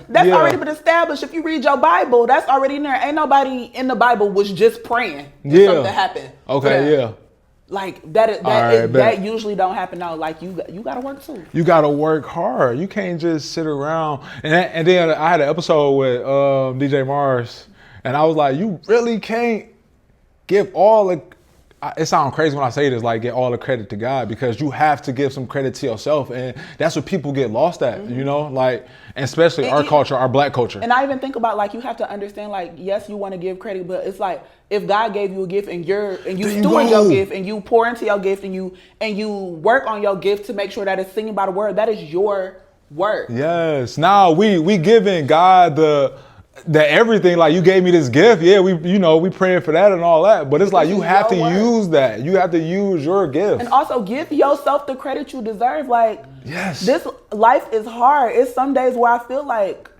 that's already been established. If you read your Bible, that's already in there. Ain't nobody in the Bible was just praying for something to happen. Okay, yeah. Like that usually don't happen now. Like you gotta work too. You gotta work hard. You can't just sit around. And then I had an episode with DJ Mars, and I was like, you really can't give all the it sounds crazy when I say this, like get all the credit to God, because you have to give some credit to yourself, and that's what people get lost at, you know, like, and especially our culture, our Black culture. And I even think about, like, you have to understand, like, yes, you want to give credit, but it's like if God gave you a gift and you steward your gift and you pour into your gift and you work on your gift to make sure that it's singing by the word, that is your work. Yes. Now we giving God the everything, like, you gave me this gift, yeah, we praying for that and all that, but it's like you have to use that. You have to use your gift. And also give yourself the credit you deserve. Like, yes, this life is hard. It's some days where I feel like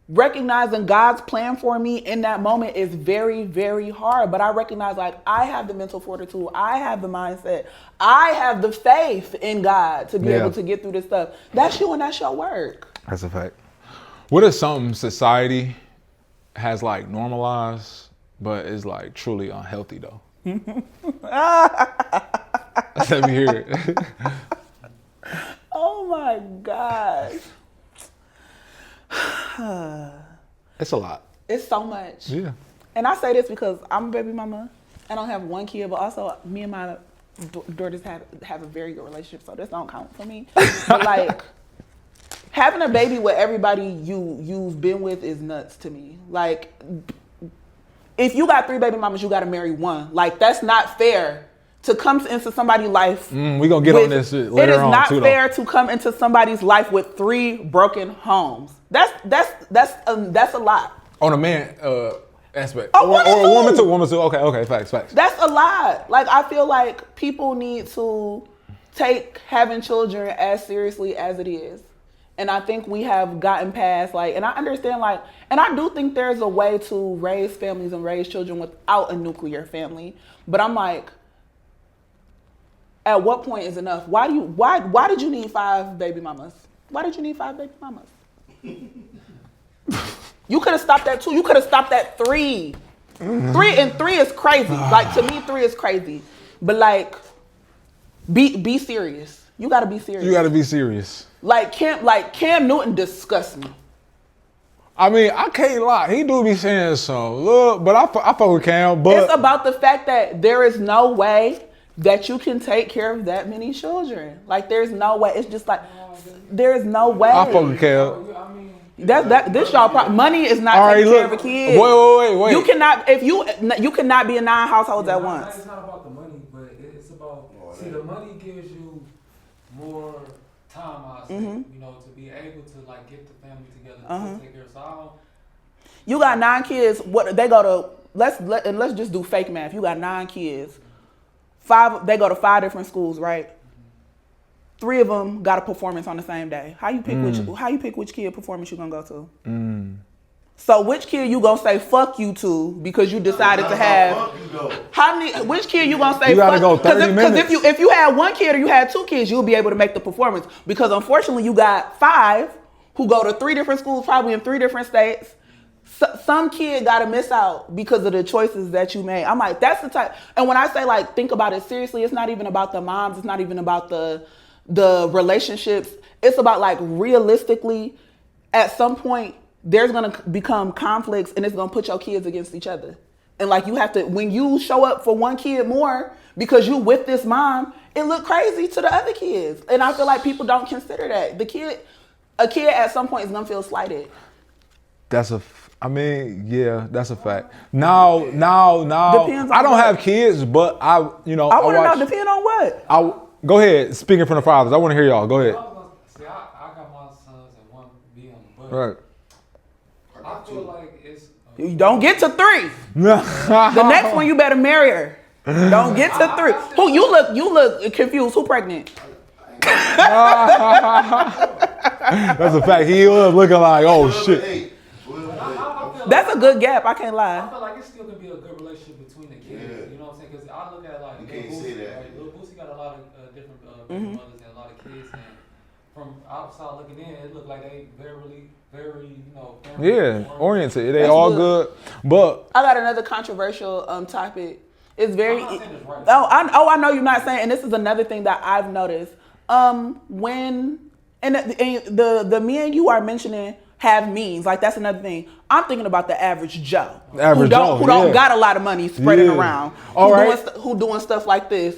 recognizing God's plan for me in that moment is very, very hard. But I recognize, like, I have the mental fortitude, I have the mindset, I have the faith in God to be able to get through this stuff. That's you and that's your work. That's a fact. What is something society has, like, normalized, but is, like, truly unhealthy, though? Let me hear it. Oh my gosh. It's a lot. It's so much. Yeah. And I say this because I'm a baby mama. I don't have one kid, but also me and my daughters have a very good relationship, so this don't count for me. But, like, having a baby with everybody you've been with is nuts to me. Like, if you got 3 baby mamas, you got to marry one. Like, that's not fair to come into somebody's life. We're going to get on this later on, too, It is not fair though. to come into somebody's life with 3 broken homes. That's a lot. On a man aspect. A woman Woman too. Okay, facts. That's a lot. Like, I feel like people need to take having children as seriously as it is. And I think we have gotten past, like, and I understand, like, and I do think there's a way to raise families and raise children without a nuclear family. But I'm like, at what point is enough? Why did you need 5 baby mamas? Why did you need 5 baby mamas? You could have stopped at 2. You could have stopped at 3. 3 is crazy. Like, to me, 3 is crazy. But, like, be serious. You gotta be serious. You gotta be serious. Like Cam Newton disgusts me. I mean, I can't lie. He do be saying some. Look, but I fuck with Cam. But it's about the fact that there is no way that you can take care of that many children. Like, there's no way. It's just like, there is no way. I fuck with Cam. This y'all money is not All taking right, care of a kid. Wait. You cannot you cannot be in 9 households at once. It's not about the money, but it's about the money gives you more time, I say, you know, to be able to, like, get the family together to take care of. So You got 9 kids. What they go to? Let's just do fake math. You got 9 kids. 5. They go to 5 different schools, right? 3 of them got a performance on the same day. How you pick which kid performance you gonna go to? So which kid you gonna say fuck you to because you decided to have? Which kid you gonna say? You gotta go 30 minutes. Because if you had 1 kid or you had 2 kids, you'll be able to make the performance. Because unfortunately, you got 5 who go to 3 different schools, probably in 3 different states. Some kid gotta miss out because of the choices that you made. I'm like, that's the type. And when I say, like, think about it seriously, it's not even about the moms. It's not even about the relationships. It's about, like, realistically, at some point, there's going to become conflicts and it's going to put your kids against each other. And, like, you have to, when you show up for one kid more because you with this mom, it look crazy to the other kids. And I feel like people don't consider that. A kid at some point is going to feel slighted. That's a fact. Now, Depends on I don't what. have kids, but I want to know, depend on what? Go ahead. Speaking from the fathers, I want to hear y'all. Go ahead. I got my sons and one being, but Right. I feel like it's. You don't get to 3. The next one, you better marry her. Don't get to 3. Who you look confused. Who pregnant? That's a fact. He was looking like, oh shit. That's a good gap. I can't lie. I feel like it still can be a good relationship between the kids. Yeah. You know what I'm saying? Because I look at, like, You can't say that. Right? Little Boosie got a lot of different baby mothers and a lot of kids, and from outside looking in, it looked like they very, family Oriented. They That's all good. good. But I got another controversial topic. It's very. I'm not saying it's right. I know you're not saying, and this is another thing that I've noticed. When the men you are mentioning, have means. Like that's another thing. I'm thinking about the average Joe who Average Joe, don't yeah. got a lot of money spreading Yeah. around. All right. Who doing stuff like this.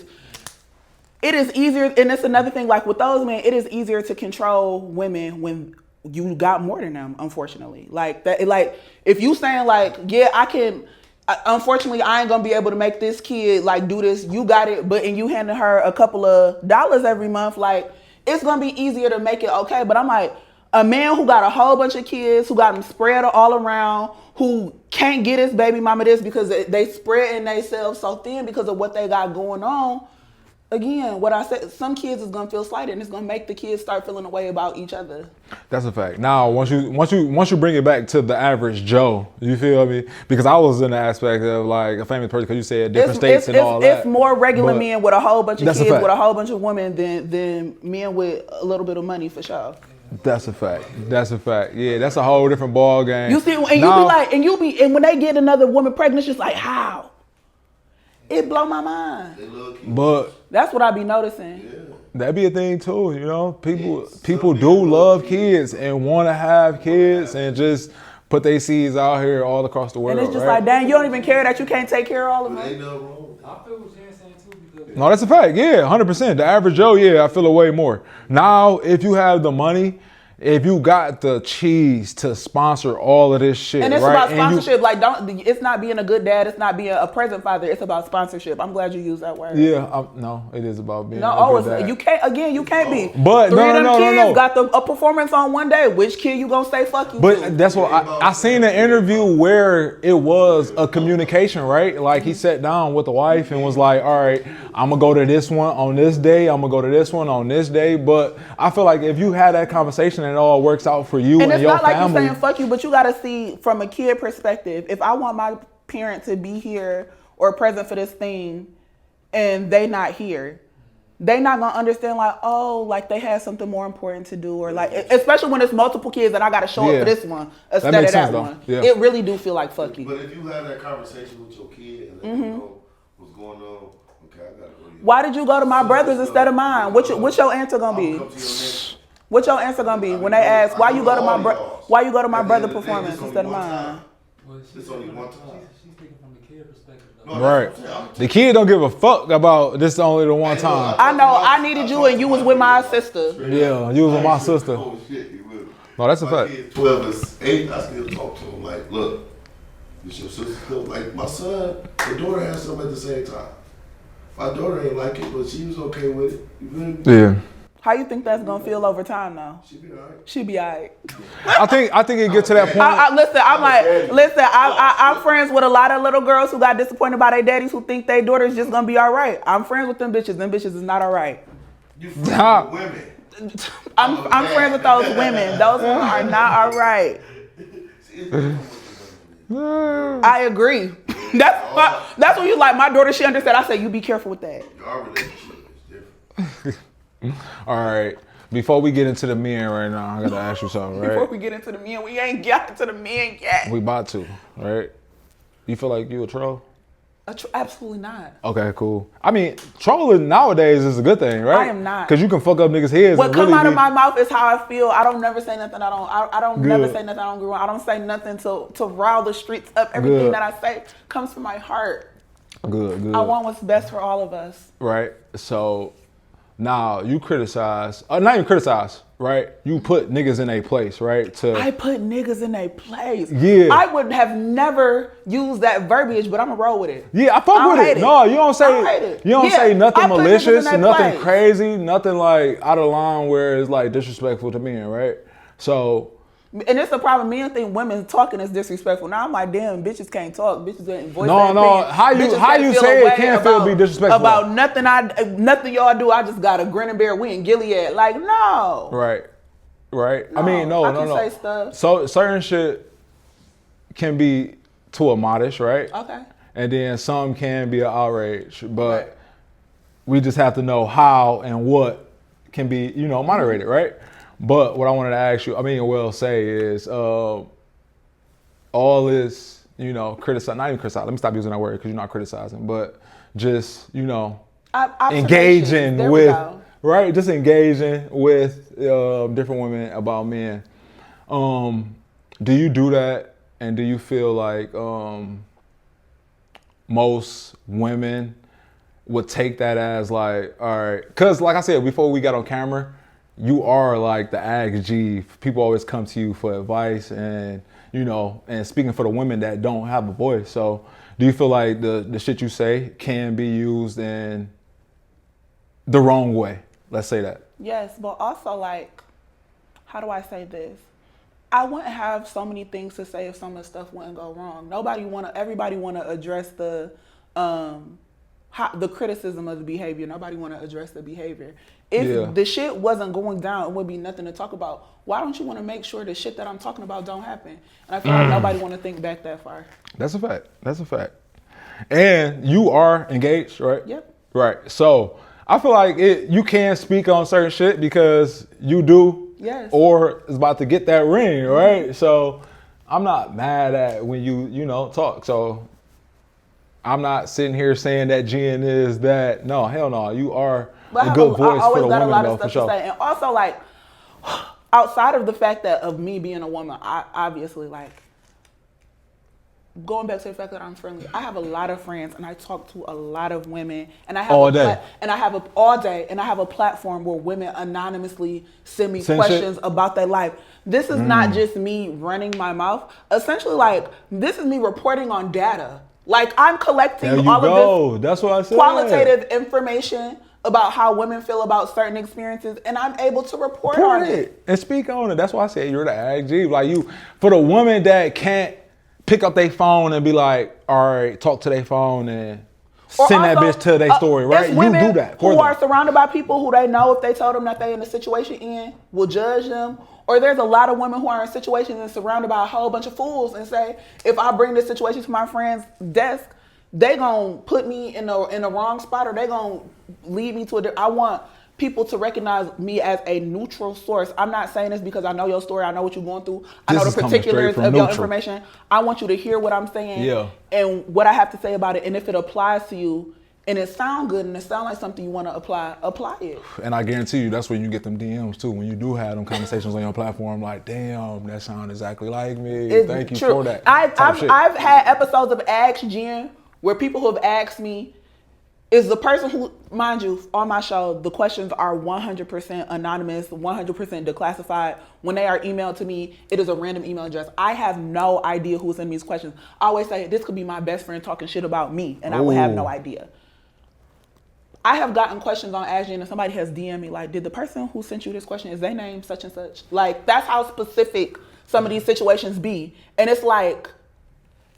It is easier, and it's another thing. Like with those men, it is easier to control women when you got more than them. Unfortunately, like that. Like if you saying like, yeah, I can. Unfortunately, I ain't gonna be able to make this kid like do this. You got it, and you handing her a couple of dollars every month. Like it's gonna be easier to make it okay. But I'm like a man who got a whole bunch of kids, who got them spread all around, who can't get his baby mama this because they spreading themselves so thin because of what they got going on. Again, what I said, some kids is gonna feel slighted, and it's gonna make the kids start feeling a way about each other. That's a fact. Now, once you bring it back to the average Joe, you feel me? Because I was in the aspect of like a famous person, because you said different states and all that. It's more regular men with a whole bunch of That's a kids fact. with a whole bunch of women than men with a little bit of money for sure. That's a fact. That's a fact. Yeah, that's a whole different ball game. You see, and when they get another woman pregnant, it's just like how? It blow my mind. But That's what I be noticing. that'd be a thing too, you know. People do love kids and want to have kids and just put their seeds out here all across the world. And it's just right? like, dang, you don't even care that you can't take care of all of them. Ain't no wrong. I feel what Jen saying too, because No, that's a fact. Yeah, 100%. The average Joe, yeah, I feel a way more. Now, if you have the money, if you got the cheese to sponsor all of this shit, And it's right? about sponsorship. It's not being a good dad. It's not being a present father. It's about sponsorship. I'm glad you used that word. Yeah, no, it is about being. No, a good dad. you can't. You can't be. But Three of them no. kids got a performance on one day. Which kid you gonna say fuck you to? But that's what I seen an interview where it was a communication, right? Like he sat down with the wife and was like, all right, I'm gonna go to this one on this day. I'm gonna go to this one on this day. But I feel like if you had that conversation and it all works out for you and it's your not like family. you saying fuck you, but you gotta see from a kid perspective. If I want my parent to be here or present for this thing and they not here, they not gonna understand like, oh, like they had something more important to do, or like, especially when it's multiple kids and I gotta show up for this one instead of that one. Yeah. It really do feel like fuck you. But if you have that conversation with your kid and let them know what's going on, okay, I gotta go. Why did you go to my brothers instead of mine? What's your answer gonna be? What's your answer gonna be when they ask why you go to my brother performance instead of mine? well, It's only one time. she's speaking from the kid perspective though. No, Right. that's what I'm saying. The kid don't give a fuck about this only the one time. I know I needed you and you was with my sister. Yeah, you was with my sister. Oh shit, you will. No, that's a My fact. kid 12 and 8, I still talk to him like, look, this your sister still like my son, the daughter has something at the same time. My daughter ain't like it, but she was okay with it. You feel me? Yeah. How you think that's gonna feel over time though? She be alright. She be alright. I think it get to that point. I'm friends with a lot of little girls who got disappointed by their daddies who think their daughter's just gonna be alright. I'm friends with them bitches. Them bitches is not alright. You friends Nah. with women. I'm friends with those women. Those women are not alright. I agree. That's when you like my daughter. She understood. I said you be careful with that. Our relationship is different. All right. Before we get into the men right now, I gotta ask you something, Before right? we get into the men, we ain't got to the men yet. We about to, right? You feel like you a troll? Absolutely not. Okay, cool. I mean, trolling nowadays is a good thing, right? I am not. Because you can fuck up niggas' heads. What and come really out of be- my mouth is how I feel. I don't never say nothing. I don't Good. never say nothing. I don't agree with. I don't say nothing to rile the streets up. Everything Good. that I say comes from my heart. Good. I want what's best for all of us. Right. So now you criticize, not even criticize, right? You put niggas in a place, right? I put niggas in a place. Yeah. I would have never used that verbiage, but I'm gonna roll with it. Yeah, I I fuck don't with hate it. it. No, you don't say I don't hate it. you don't Yeah, say nothing I put niggas in malicious, that nothing place. crazy, nothing like out of line where it's like disrespectful to men, right? So And it's the problem. Men think women talking is disrespectful. Now I'm like, damn, bitches can't talk. Bitches ain't voice. No, their no, opinion. how you- Bitches how can't you feel say a it way can't feel be disrespectful. About nothing y'all do. I just got a grin and bear. We in Gilead. Like no. right. I mean, I no. can say stuff. So certain shit can be too immodest, right? Okay. And then some can be an outrage, but Right. we just have to know how and what can be, moderated, right? But what I wanted to ask you, say is all this, criticize, not even criticize, let me stop using that word because you're not criticizing, but just, engaging There we with, go. right? Just engaging with different women about men. Do you do that, and do you feel like most women would take that as like, all right, because like I said before we got on camera, you are like the Ask.Jenn. People always come to you for advice, and you know, and speaking for the women that don't have a voice. So do you feel like the shit you say can be used in the wrong way? Let's say that. Yes, but also like, how do I say this? I wouldn't have so many things to say if some of the stuff wouldn't go wrong. Everybody wanna address the criticism of the behavior. Nobody wanna address the behavior. If the shit wasn't going down, it would be nothing to talk about. Why don't you wanna make sure the shit that I'm talking about don't happen? And I feel like nobody wanna think back that far. That's a fact. That's a fact. And you are engaged, right? Yep. Right. So I feel like you can speak on certain shit because you do. Yes. Or is about to get that ring, right? Mm-hmm. So I'm not mad at when you know, talk. So I'm not sitting here saying that Jen is that. No, hell no. You are a good voice for the woman, though, for sure. I always got a lot of stuff to say. And also, like, outside of the fact that of me being a woman, I obviously, like, going back to the fact that I'm friendly, I have a lot of friends and I talk to a lot of women, and I have all day. All day, and I have a platform where women anonymously send me questions about their life. This is not just me running my mouth. Essentially, like, this is me reporting on data. Like, I'm collecting all of this That's what I said. Qualitative information about how women feel about certain experiences, and I'm able to report on it and speak on it. That's why I said you're the Ask.Jenn. Like, you, for the woman that can't pick up their phone and be like, all right, talk to their phone and send that bitch to their story, right? You do that for who them. are surrounded by people who they know if they told them that they in a situation in will judge them. Or there's a lot of women who are in situations and surrounded by a whole bunch of fools and say, if I bring this situation to my friend's desk, they gonna put me in the wrong spot, or they gonna lead me to I want people to recognize me as a neutral source. I'm not saying this because I know your story, I know what you're going through, I know the particulars of your information. I want you to hear what I'm saying and what I have to say about it. And if it applies to you and it sounds good and it sounds like something you want to apply it. And I guarantee you that's when you get them DMs too. When you do have them conversations on your platform, like, damn, that sounds exactly like me. Thank you for that. I've had episodes of Ask.Jenn where people who have asked me, is the person who, mind you, on my show, the questions are 100% anonymous, 100% declassified. When they are emailed to me, it is a random email address. I have no idea who sent me these questions. I always say, this could be my best friend talking shit about me, and I would have no idea. I have gotten questions on Ask.Jenn and somebody has DM'd me like, did the person who sent you this question, is their name such and such? Like, that's how specific some of these situations be. And it's like,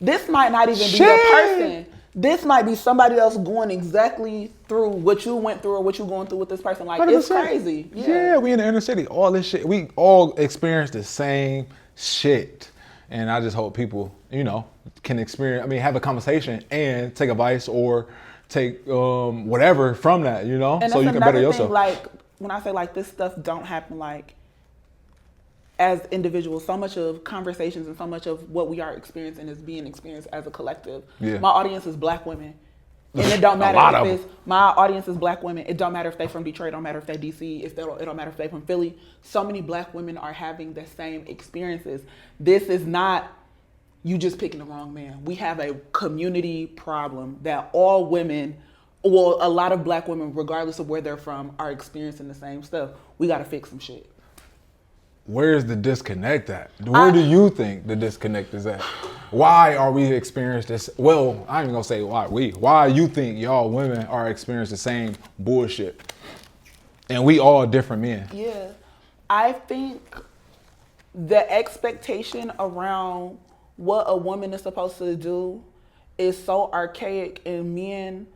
this might not even be your person. This might be somebody else going exactly through what you went through or what you're going through with this person. Like, 100%. It's crazy. Yeah, we in the inner city. All this shit. We all experience the same shit. And I just hope people, you know, can have a conversation and take advice or take whatever from that, you know, and so you can better yourself. Thing, like, when I say, like, this stuff don't happen, like, as individuals, so much of conversations and so much of what we are experiencing is being experienced as a collective. Yeah. My audience is Black women. And it don't matter if my audience is Black women. It don't matter if they from Detroit, it don't matter if they DC, it don't matter if they from Philly. So many Black women are having the same experiences. This is not you just picking the wrong man. We have a community problem that all women, well, a lot of Black women, regardless of where they're from, are experiencing the same stuff. We gotta fix some shit. Where's the disconnect at? Where do you think the disconnect is at? Why are we experiencing this? Well, I ain't even gonna say why you think y'all women are experiencing the same bullshit? And we all different men. Yeah. I think the expectation around what a woman is supposed to do is so archaic, and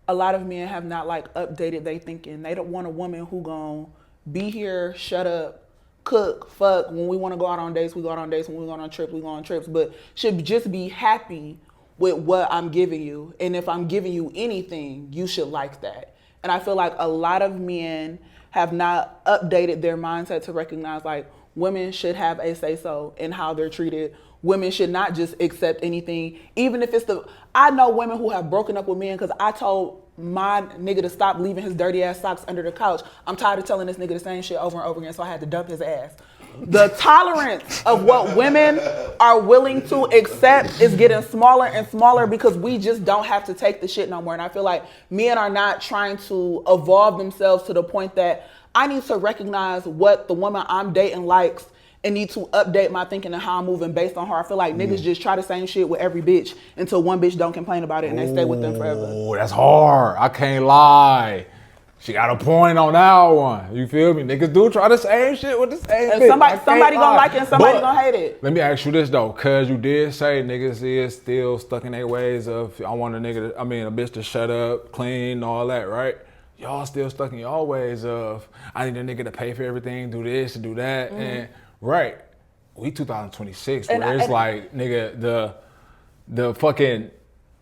a lot of men have not like updated their thinking. They don't want a woman who gonna be here, shut up, cook, fuck. When we want to go out on dates, we go out on dates. When we go on trips, we go on trips. But should just be happy with what I'm giving you. And if I'm giving you anything, you should like that. And I feel like a lot of men have not updated their mindset to recognize, like, women should have a say-so in how they're treated. Women should not just accept anything, even if it's I know women who have broken up with men because I told my nigga to stop leaving his dirty ass socks under the couch. I'm tired of telling this nigga the same shit over and over again, so I had to dump his ass. the tolerance of what women are willing to accept is getting smaller and smaller because we just don't have to take the shit no more. And I feel like men are not trying to evolve themselves to the point that I need to recognize what the woman I'm dating likes and need to update my thinking and how I'm moving based on her. I feel like niggas just try the same shit with every bitch until one bitch don't complain about it and they stay with them forever. Oh, that's hard. I can't lie. She got a point on that one. You feel me? Niggas do try the same shit with the same And bitch. somebody gonna like it and somebody gonna hate it. Let me ask you this though, cause you did say niggas is still stuck in their ways of I want a bitch to shut up, clean, all that, right? Y'all still stuck in y'all ways of I need a nigga to pay for everything, do this, do that, and right. We 2026 where it's like nigga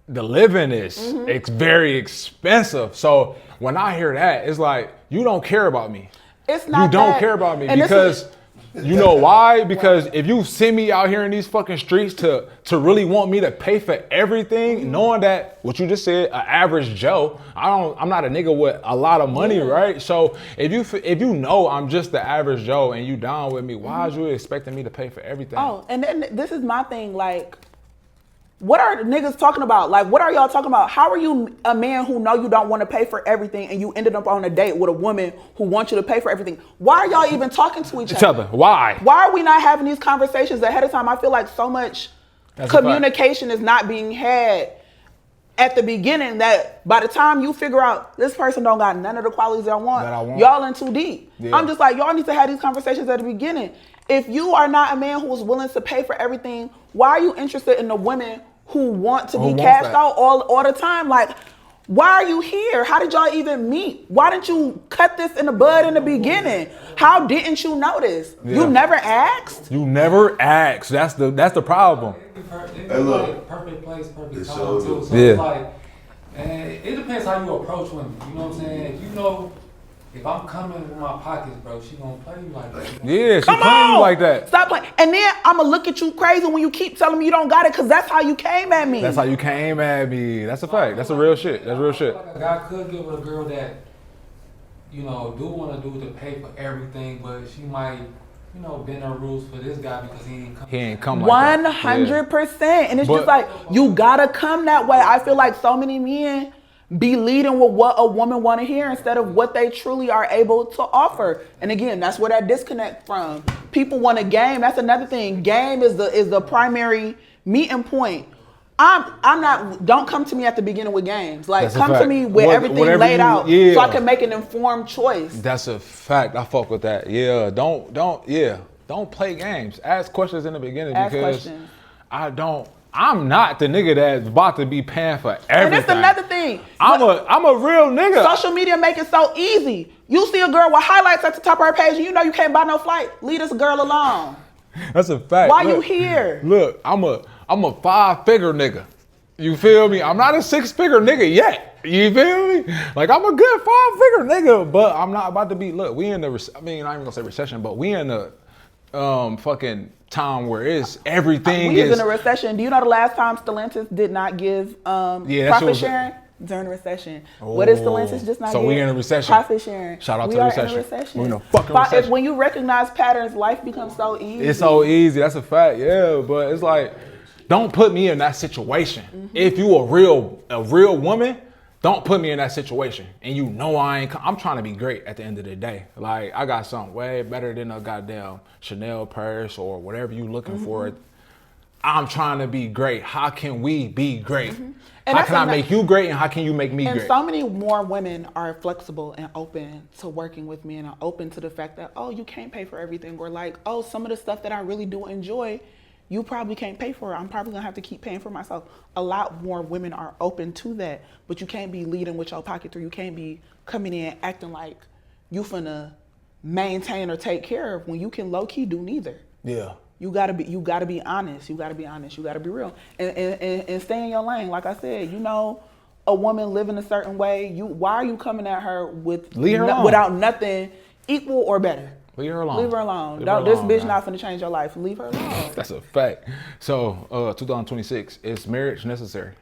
the living is it's very expensive. So when I hear that, it's like you don't care about me. It's not you don't that. care about me And because you know why? Because if you send me out here in these fucking streets to really want me to pay for everything, knowing that what you just said, an average Joe, I'm not a nigga with a lot of money, right? So if you know I'm just the average Joe and you down with me, why is you expecting me to pay for everything? Oh, and then this is my thing, like, what are the niggas talking about? Like, what are y'all talking about? How are you a man who know you don't want to pay for everything and you ended up on a date with a woman who wants you to pay for everything? Why are y'all even talking to each other? Why? Why are we not having these conversations ahead of time? I feel like so much communication is not being had at the beginning that by the time you figure out this person don't got none of the qualities I want. Y'all in too deep. Yeah. I'm just like, y'all need to have these conversations at the beginning. If you are not a man who is willing to pay for everything, why are you interested in the women who want to be cashed out all the time? Like, why are you here? How did y'all even meet? Why didn't you cut this in the bud in the beginning? How didn't you notice? Yeah. You never asked? You never asked. That's the problem. Hey, look. Perfect place, perfect time too. So it's like, and it depends how you approach women. You know what I'm saying? If you know, if I'm coming with my pockets, bro, she gonna play you like that. Yeah, she playing you like that. Stop playing. And then I'ma look at you crazy when you keep telling me you don't got it, because that's how you came at me. That's how you came at me. That's a fact. That's a real shit. That's real shit. Like a guy could get with a girl that, you know, do want to do to pay for everything, but she might, you know, bend her rules for this guy because he ain't come like 100%. And it's just like, you gotta come that way. I feel like so many men be leading with what a woman want to hear instead of what they truly are able to offer. And again, that's where that disconnect from. People want a game. That's another thing. Game is the primary meeting point. I'm not, don't come to me at the beginning with games. Like, come to me with everything laid out so I can make an informed choice. That's a fact. I fuck with that. Yeah. Don't play games. Ask questions in the beginning because I'm not the nigga that's about to be paying for everything. And that's another thing. I'm a real nigga. Social media make it so easy. You see a girl with highlights at the top of her page and you know you can't buy no flight. Leave this girl alone. That's a fact. Why you here? Look, I'm a 5-figure nigga. You feel me? I'm not a 6-figure nigga yet. You feel me? Like, I'm a good 5-figure nigga, but I'm not about to be, look, we in the, I mean, I'm not even gonna say recession, but we in the fucking time where it's everything is. We in a recession. Do you know the last time Stellantis did not give profit sharing? During the recession. What is Stellantis just not so give? we in a recession. Profit sharing. Shout out to the recession. In a recession. We in a fucking recession. When you recognize patterns, life becomes so easy. It's so easy. That's a fact. Yeah, but it's like, don't put me in that situation. Mm-hmm. If you a real woman, don't put me in that situation. And you know I'm trying to be great at the end of the day. Like, I got something way better than a goddamn Chanel purse or whatever you looking for. I'm trying to be great. How can we be great? Mm-hmm. How can I make you great and how can you make me great? And so many more women are flexible and open to working with me and are open to the fact that, oh, you can't pay for everything. Or like, oh, some of the stuff that I really do enjoy, you probably can't pay for it. I'm probably gonna have to keep paying for myself. A lot more women are open to that, but you can't be leading with your pocket through. You can't be coming in acting like you finna maintain or take care of when you can low key do neither. Yeah. You gotta be honest. You gotta be honest. You gotta be real and stay in your lane. Like I said, you know, a woman living a certain way. Why are you coming at her without nothing equal or better? Leave her alone. Leave her alone. This bitch not finna change your life. Leave her alone. That's a fact. So, 2026, is marriage necessary?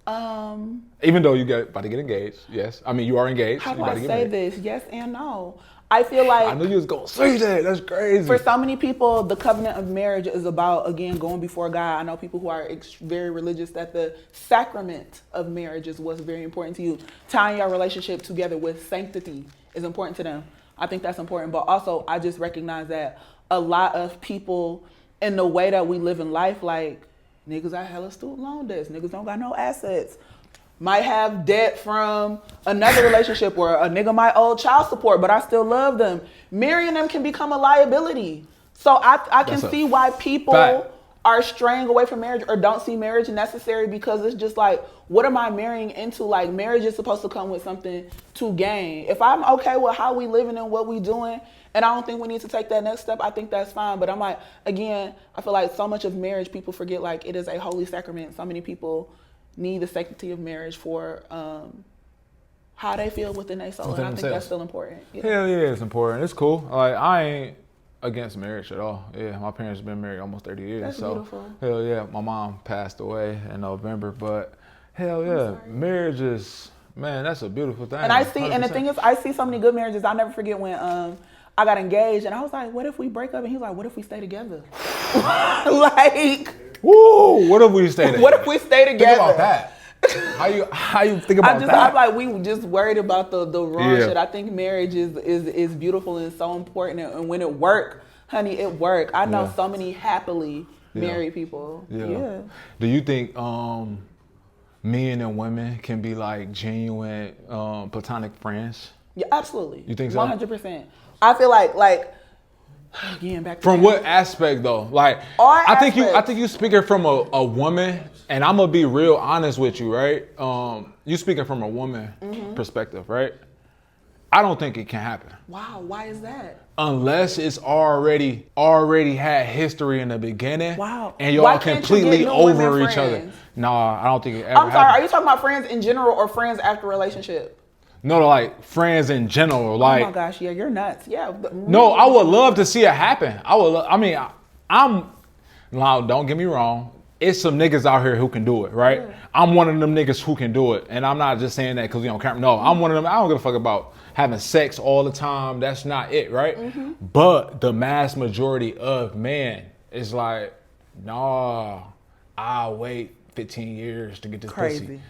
Even though you about to get engaged, yes. I mean, you are engaged. How do I say this? Yes and no. I feel like I knew you was gonna say that. That's crazy. for so many people, the covenant of marriage is about, again, going before God. I know people who are very religious that the sacrament of marriage is what's very important to you. Tying your relationship together with sanctity is important to them. I think that's important. But also, I just recognize that a lot of people, in the way that we live in life, like, niggas got hella student loan debts. Niggas don't got no assets. Might have debt from another relationship, or a nigga might owe child support, but I still love them. Marrying them can become a liability. So I can see why people are straying away from marriage or don't see marriage necessary, because it's just like, what am I marrying into? Like, marriage is supposed to come with something to gain. If I'm okay with how we living and what we doing, and I don't think we need to take that next step, I think that's fine. But I'm like, again, I feel like so much of marriage, people forget like it is a holy sacrament. So many people need the sanctity of marriage for how they feel within their soul. And I think that's still important. Yeah. Hell yeah, it's important. It's cool. Like, I ain't against marriage at all. Yeah, my parents have been married almost 30 years. That's so beautiful. Hell yeah, my mom passed away in November, but hell yeah, marriage is, man, that's a beautiful thing. And I see, 100%. and the thing is, I see so many good marriages. I'll never forget when I got engaged, and I was like, what if we break up? And he was like, what if we stay together? Like, woo, what if we stay together? What if we stay together? Think about that. How you think about that? I'm like, we just worried about the wrong Yeah. shit. I think marriage is beautiful and so important, and when it work, honey, it work. I know so many happily married people. Yeah. Do you think men and women can be like genuine platonic friends? Yeah, absolutely. You think so? 100%. I feel like again, back to From marriage. what aspect though? Like, All I think aspects. you speaking from a woman, and I'm gonna be real honest with you, right? You speaking from a woman perspective, right? I don't think it can happen. Wow, why is that? Unless it's already had history in the beginning. Wow. And Why y'all can't you completely get new women over each other. friends? Nah, I don't think it ever I'm sorry, are happened. you talking about friends in general or friends after a relationship? No, like friends in general. Like, Oh my gosh, yeah, you're nuts. Yeah. no, I would love to see it happen. Now, don't get me wrong. It's some niggas out here who can do it, right? Yeah. I'm one of them niggas who can do it. And I'm not just saying that because we on camera. No, I'm one of them. I don't give a fuck about having sex all the time. That's not it, right? But the mass majority of men is like, nah, I'll wait 15 years to get this pussy.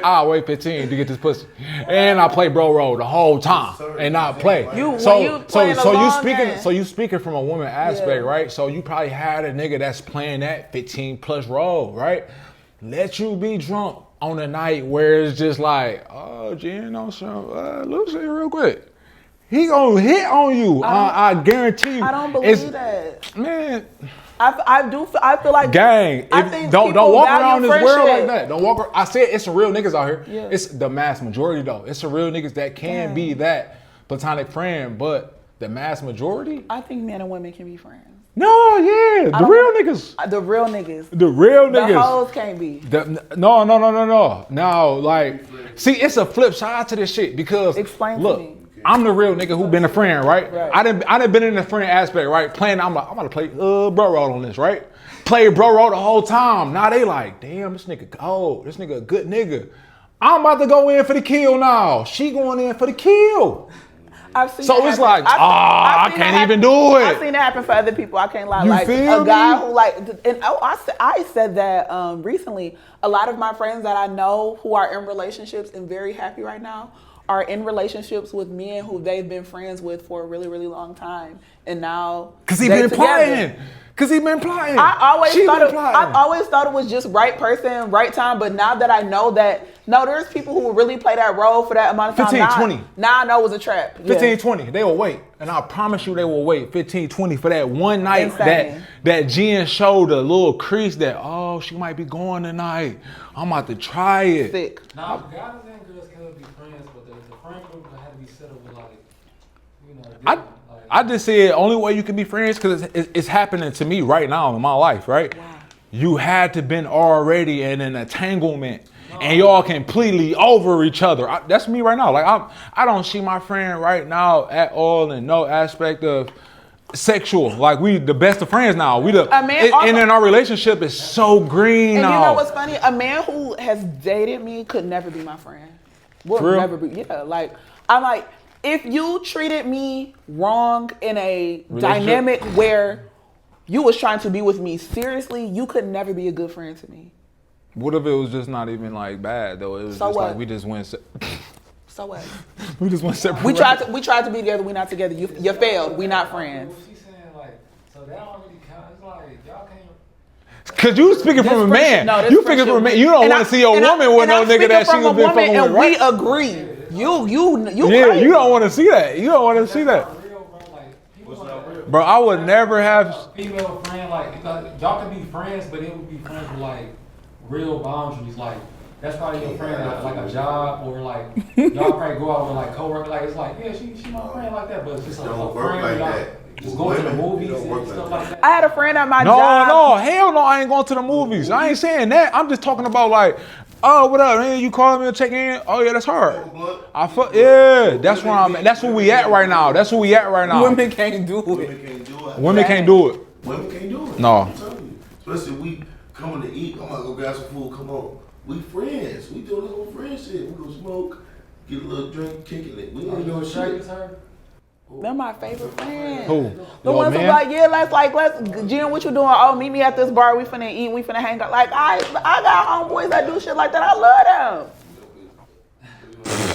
I'll wait 15 to get this pussy, and I play bro roll the whole time, and not play. So you speaking from a woman aspect, right? So you probably had a nigga that's playing that 15 plus role, right? Let you be drunk on a night where it's just like, oh, Jen, on some little shit real quick. He gonna hit on you. I guarantee you. I don't believe that, man. I feel like gang. Don't walk around this world like that. Don't walk. I said it's some real niggas out here. Yeah. It's the mass majority though. It's some real niggas that can be that platonic friend, but the mass majority. I think men and women can be friends. No, yeah, the real niggas. The real niggas. The real niggas. The hoes can't be. No. No, like, see, it's a flip side to this shit because explain look, to me. I'm the real nigga who been a friend, right? I done been in the friend aspect, right? Playing, I'm gonna play bro roll on this, right? Play bro roll the whole time. Now they like, damn, this nigga cold. This nigga a good nigga. I'm about to go in for the kill now. She going in for the kill. I've seen so it's like, I can't even do it. I've seen it happen for other people. I can't lie. You like feel a guy me? who like, and I said that recently. A lot of my friends that I know who are in relationships and very happy right now are in relationships with men who they've been friends with for a really, really long time, and now because he been playing. I always thought it was just right person, right time. But now that I know that, no, there's people who will really play that role for that amount of time. 15-20. Now I know it was a trap. 15-20. They will wait. And I promise you they will wait 15-20 for that one night that Jen showed a little crease that, oh, she might be going tonight. I'm about to try it. Sick. Now, guys and girls can be friends, but the friend group had to be set up with like, you know, I just said only way you can be friends because it's happening to me right now in my life, right? Wow. You had to been already in an entanglement and y'all completely over each other. That's me right now. Like I don't see my friend right now at all in no aspect of sexual. Like we the best of friends now. And in our relationship is so green now. And you know what's funny? A man who has dated me could never be my friend. Will never be. Yeah, like I'm like. if you treated me wrong in a Relationship? dynamic where you was trying to be with me seriously, you could never be a good friend to me. What if it was just not even like bad though? It was So just what? like we just went. So what? We just went separate. We tried to be together. We not together. You failed. We not friends. What she's saying, like, so that don't really count. It's like y'all can't. Cause you speaking from a man. No, this You speaking from a man. You don't want to see your woman with no nigga that she was been fucking with, and right? we agree. You Yeah, crazy. you don't want to see that. You don't want to see that. Real, bro. Like, people like, Bro, I would never have. female friend, like y'all can be friends, but it would be friends with like real boundaries. Like that's probably your friend at like a job, or like y'all probably go out with like coworker. Like it's like, yeah, she my friend like that, but it's just like Don't a work friend. like Y'all that. just go to the Women, movies don't work and like stuff that. like that. I had a friend at my No, job. hell no, I ain't going to the movies. I ain't saying that. I'm just talking about like, oh, what up, man? You calling me to check in? Oh yeah, that's her. Yeah, that's where I'm at. That's where we at right now. That's where we at right now. Women can't do Women it. can't do it. Women can't do it. Women can't do it. No. I'm telling you. Especially we coming to eat. I'm gonna go grab some food. Come on. We friends. We doing this whole friend shit. We go smoke, get a little drink, kicking it. We Are ain't you doing attracted shit. to her? They're my favorite friends. Who? The Your ones who man? like, yeah, let's Jen, what you doing? Oh, meet me at this bar. We finna eat. We finna hang out. Like I got homeboys that do shit like that. I love them.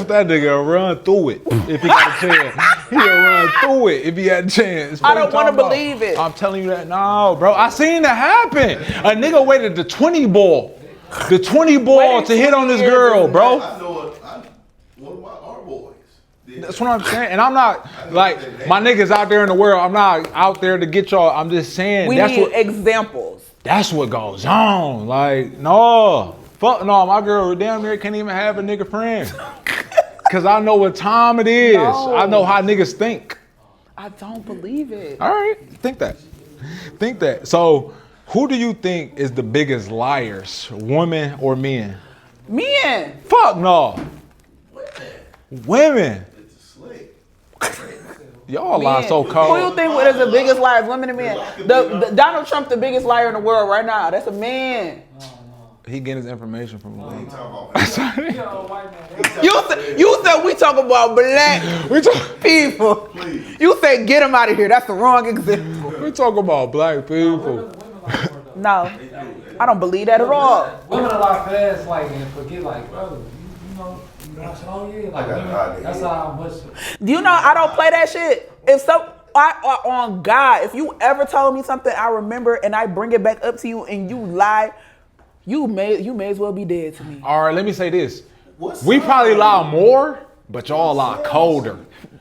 That nigga run through it if he got a chance. He'll run through it if he had a chance. I What don't you want to talking about? believe it. I'm telling you that. No, bro. I seen that happen. A nigga waited the 20 ball. The 20 ball Waiting to hit on 20 this years girl, is bro. I know it. One of our boys. did That's that. what I'm saying. And I'm not, like, my niggas out there in the world, I'm not out there to get y'all. I'm just saying We need examples. that's what goes on. Like, no. Fuck no, my girl damn near can't even have a nigga friend. Cause I know what time it is. No. I know how niggas think. I don't believe it. All right, think that. Think that. So, who do you think is the biggest liars, women or men? Men. Fuck no. Women. It's a slick. Y'all lie Men. so Who cold. you think is the biggest liars, women and men? The Donald Trump, the biggest liar in the world right now. That's a man. He getting his information from We women. ain't talking about You know, white man. You said we talk about black We talk, people. Please. You said get him out of here. That's the wrong example. we talk about black people. Women like more though. No, I don't believe that at all. Women a lot fast, like, and forget, like, brother, you know, oh yeah, like, got women, hot that's nigga. how much. You know I don't play that shit. If on God, if you ever told me something I remember and I bring it back up to you and you lie, you may as well be dead to me. All right, let me say this. What's We up? probably lie more, but y'all lie colder.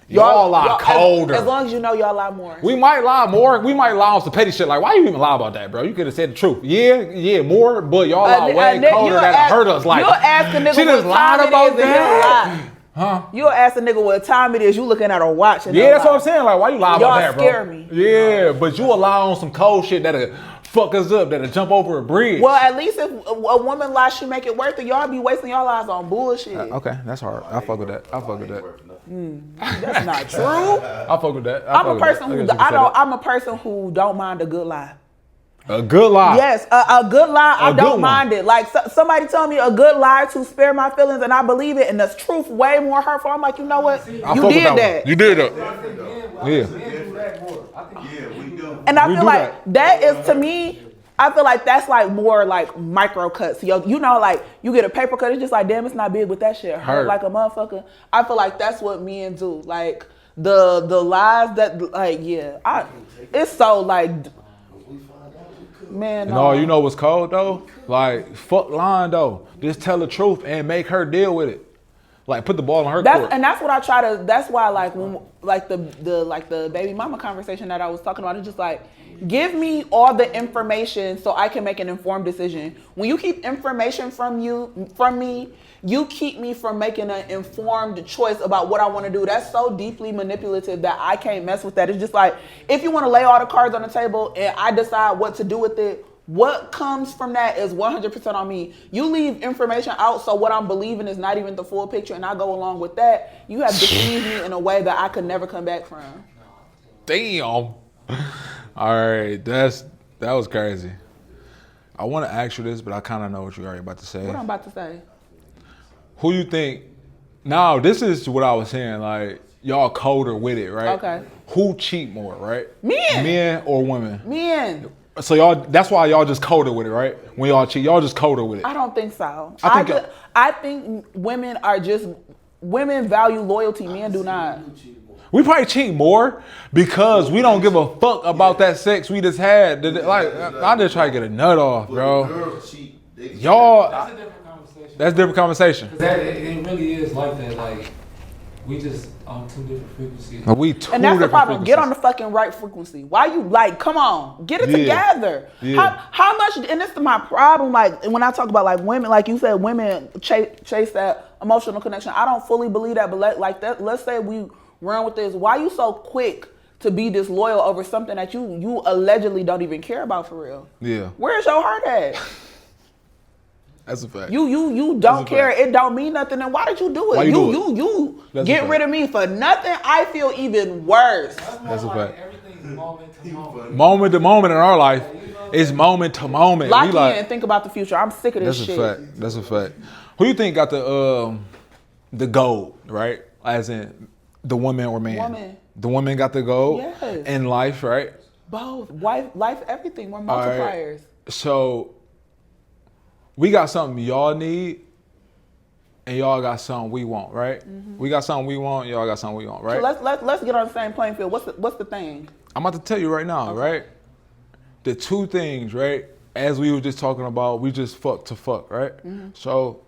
Y'all lie colder. As long as you know y'all lie more. We might lie more. We might lie on some petty shit. Like, why you even lie about that, bro? You could have said the truth. Yeah, more, but y'all lie way colder that hurt us. Like, you'll ask a nigga she just what time lied it about is and he'll that. lie. Huh? You'll ask a nigga what time it is. You looking at a watch and Yeah, they'll that's lie. what I'm saying. Like, why you lie Y'all about that, bro? scare me. Yeah, but you will lie on some cold shit that'll fuck us up, that'll jump over a bridge. Well, at least if a woman lies, she make it worth it. Y'all be wasting y'all lives on bullshit. Okay, that's hard. I fuck with that. I fuck with that. That's not true. I fuck with that. I'm a person who I'm a person who don't mind a good lie. A good lie. Yes, a good lie. I A good don't one. mind it. Like somebody tell me a good lie to spare my feelings, and I believe it, and the truth way more hurtful. I'm like, you know what? I You fuck with did that. that. One. You did that. Yeah. Men do that more. I think Yeah, we do. And I We feel do like that is to me. I feel like that's like more like micro cuts. Yo, you know, like you get a paper cut, it's just like, damn, it's not big, but that shit hurt like a motherfucker. I feel like that's what men do. Like the lies that, like, yeah, it's so like, man. No, you know what's cold though? Like, fuck lying though. Just tell the truth and make her deal with it. Like, put the ball in her court. And that's what I try to. That's why, like, when like the baby mama conversation that I was talking about, it's just like, give me all the information so I can make an informed decision. When you keep information from me, you keep me from making an informed choice about what I want to do. That's so deeply manipulative that I can't mess with that. It's just like, if you want to lay all the cards on the table and I decide what to do with it, what comes from that is 100% on me. You leave information out, so what I'm believing is not even the full picture, and I go along with that. You have deceived me in a way that I could never come back from. Damn. All right, that was crazy. I want to ask you this, but I kind of know what you're already about to say. What I'm about to say? Who you think? Now, this is what I was saying. Like, y'all colder with it, right? Okay. Who cheat more, right? Men. Men or women? Men. So y'all, that's why y'all just colder with it, right? When y'all cheat, y'all just colder with it. I don't think so. I I think women value loyalty. Men do not. We probably cheat more because we don't give a fuck about that sex we just had. Like, I just try to get a nut off, bro. Girls cheat. Y'all, That's a different conversation. that's a different conversation. It really is like that. Like, we just on two different frequencies. We two And that's the different problem. Get on frequencies. the fucking right frequency. Why you like? Come on, get it together. Yeah. How much? And this is my problem. Like when I talk about like women, like you said, women chase that emotional connection. I don't fully believe that, but like that. Let's say we run with this. Why you so quick to be disloyal over something that you allegedly don't even care about for real? Yeah, Where's your heart at? that's a fact. You don't care. It don't mean nothing. And why did you do it? Why you do it? You That's a get fact. rid of me for nothing. I feel even worse. That's a fact. Everything's moment to moment. Moment to moment in our life is moment to moment. Lock We in like, and think about the future. I'm sick of this that's shit. a fact. That's a fact. Who you think got the gold, right? As in the woman or man? Woman. The woman got the gold Yes. in life, right? Both. Life, everything. We're All right. multipliers. So we got something y'all need, and y'all got something we want, right? We got something we want, y'all got something we want, right? So let's get on the same playing field. What's the thing? I'm about to tell you right now, right? The two things, right? As we were just talking about, we just fuck to fuck, right? So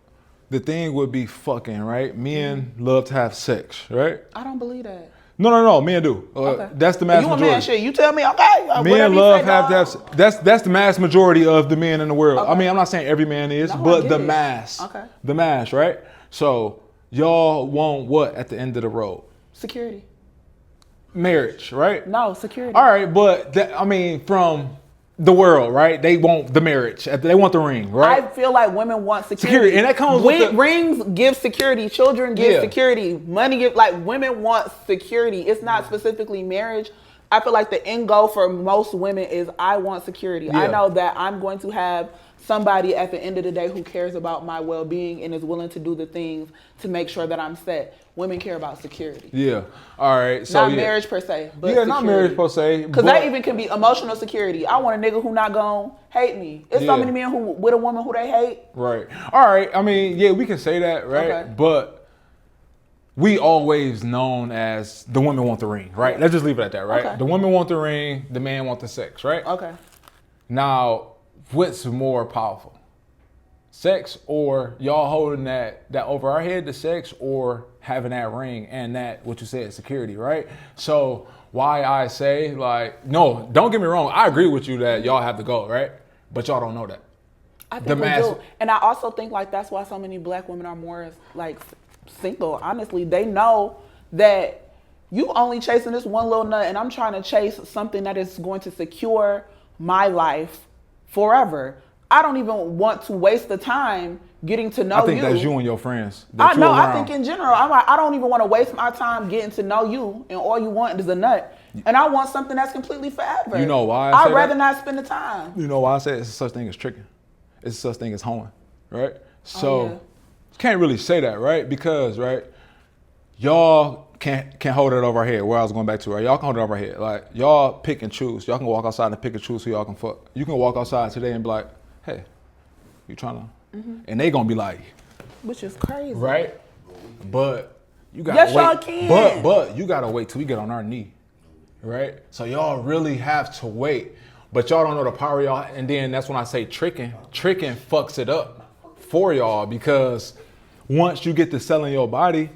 the thing would be fucking, right? Men love to have sex, right? I don't believe that. No, men do. Okay. That's the mass You a majority. man shit. You tell me, okay. Whatever Men you love say, have to dog. have. That's the mass majority of the men in the world. Okay. I mean, I'm not saying every man is, No, I but get the it. mass. Okay. The mass, right? So y'all want what at the end of the road? Security. Marriage, right? No, security. All right, but I mean, from the world, right? They want the marriage. They want the ring, right? I feel like women want security. Security, and that comes with the- rings give security. Children give Yeah. security. Money give women want security. It's not specifically marriage. I feel like the end goal for most women is I want security. I Yeah. know that I'm going to have somebody at the end of the day who cares about my well-being and is willing to do the things to make sure that I'm set. Women care about security. Yeah. All right. So Not yeah. marriage per se, but Yeah, not marriage per se. Because but- that even can be emotional security. I want a nigga who not gonna hate me. There's so Yeah. many men who with a woman who they hate. Right. All right. I mean, yeah, we can say that, right? Okay. But we always known as the women want the ring, right? Let's just leave it at that, right? Okay. The women want the ring, the man want the sex, right? Okay. Now, what's more powerful? Sex or y'all holding that over our head, the sex, or having that ring and that, what you said, security, right? So why I say, like, no, don't get me wrong. I agree with you that y'all have the goal, right? But y'all don't know that. I think The we mass- do. And I also think like that's why so many black women are more like single. Honestly, they know that you only chasing this one little nut and I'm trying to chase something that is going to secure my life forever. I don't even want to waste the time getting to know you. I think that's you and your friends. I that know. you I around. think in general, I'm like, I don't even want to waste my time getting to know you, and all you want is a nut, and I want something that's completely forever. You know why I I'd say rather that? not spend the time. You know why I say it's such thing as tricking. It's such thing as hoeing, right? So yeah. can't really say that, right? Because, right, y'all can't hold it over our head. Where I was going back to, right? Y'all can hold it over our head. Like, y'all pick and choose. Y'all can walk outside and pick and choose who y'all can fuck. You can walk outside today and be like, hey, you trying to? And they gonna be like, Which is crazy. right? But you gotta Yes, wait. y'all can. But you gotta wait till we get on our knee, right? So y'all really have to wait. But y'all don't know the power of y'all. And then that's when I say tricking. Tricking fucks it up for y'all because once you get to selling your body,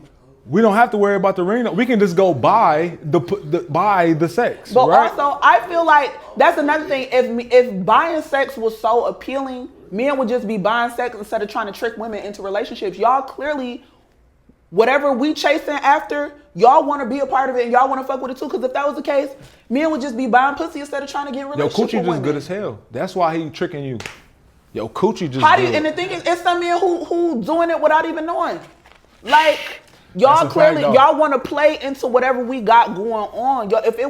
we don't have to worry about the ring. We can just go buy the sex, But right? also, I feel like that's another thing. If buying sex was so appealing, men would just be buying sex instead of trying to trick women into relationships. Y'all clearly, whatever we chasing after, y'all want to be a part of it and y'all want to fuck with it too. Because if that was the case, men would just be buying pussy instead of trying to get in a Yo, relationship coochie with just women. good as hell. That's why he tricking you. Yo, coochie just How do you? good. And the thing is, it's some men who doing it without even knowing. Like That's y'all a clearly, fact, though. y'all want to play into whatever we got going on. Y'all, if it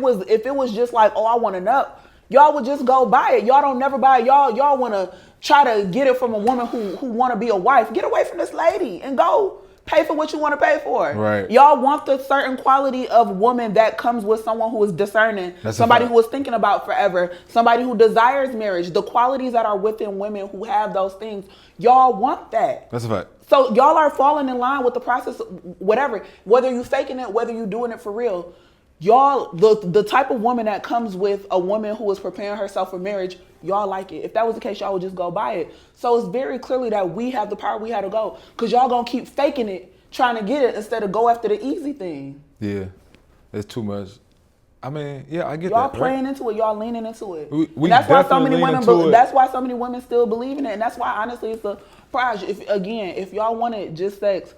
was just like, oh, I want a nut, y'all would just go buy it. Y'all don't never buy it. Y'all want to try to get it from a woman who want to be a wife. Get away from this lady and go pay for what you want to pay for. Right. Y'all want the certain quality of woman that comes with someone who is discerning, somebody who is thinking about forever, somebody who desires marriage. The qualities that are within women who have those things, y'all want that. That's a fact. So y'all are falling in line with the process, whatever, whether you faking it, whether you doing it for real. Y'all, the type of woman that comes with a woman who is preparing herself for marriage, y'all like it. If that was the case, y'all would just go buy it. So it's very clearly that we have the power, we had to go. Because y'all gonna keep faking it, trying to get it, instead of go after the easy thing. Yeah, it's too much. I mean, yeah, I get y'all that. Playing right? into it, y'all leaning into it. We and that's why so definitely many lean women. into it. That's why so many women still believe in it, and that's why honestly it's a prize. If y'all wanted just sex,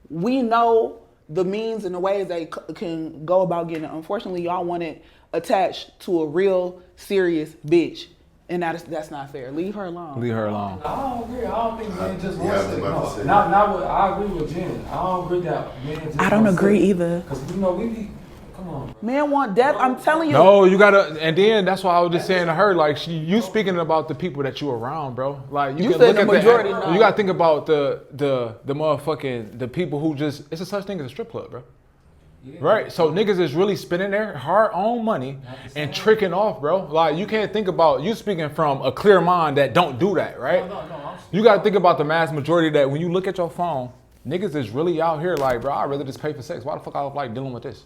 we know the means and the ways they can go about getting it. Unfortunately, y'all want it attached to a real serious bitch, and that's not fair. Leave her alone. Leave her alone. I don't agree. I don't think men just want I was sex. about to No, say. not with. I agree with Jen. I don't agree that men just. I don't want agree sex. either. Cause you know we be. Come on. Men want death. I'm telling you. No, you gotta, and then that's why I was just saying to her, like, you speaking about the people that you around, bro. Like, You can said look the at majority, no. You gotta think about the motherfucking, the people who just, it's a such thing as a strip club, bro. Yeah. Right? So niggas is really spending their hard-earned money and tricking off, bro. Like, you can't think about, you speaking from a clear mind that don't do that, right? No. You gotta think about the mass majority that when you look at your phone, niggas is really out here like, bro, I'd rather just pay for sex. Why the fuck I like dealing with this?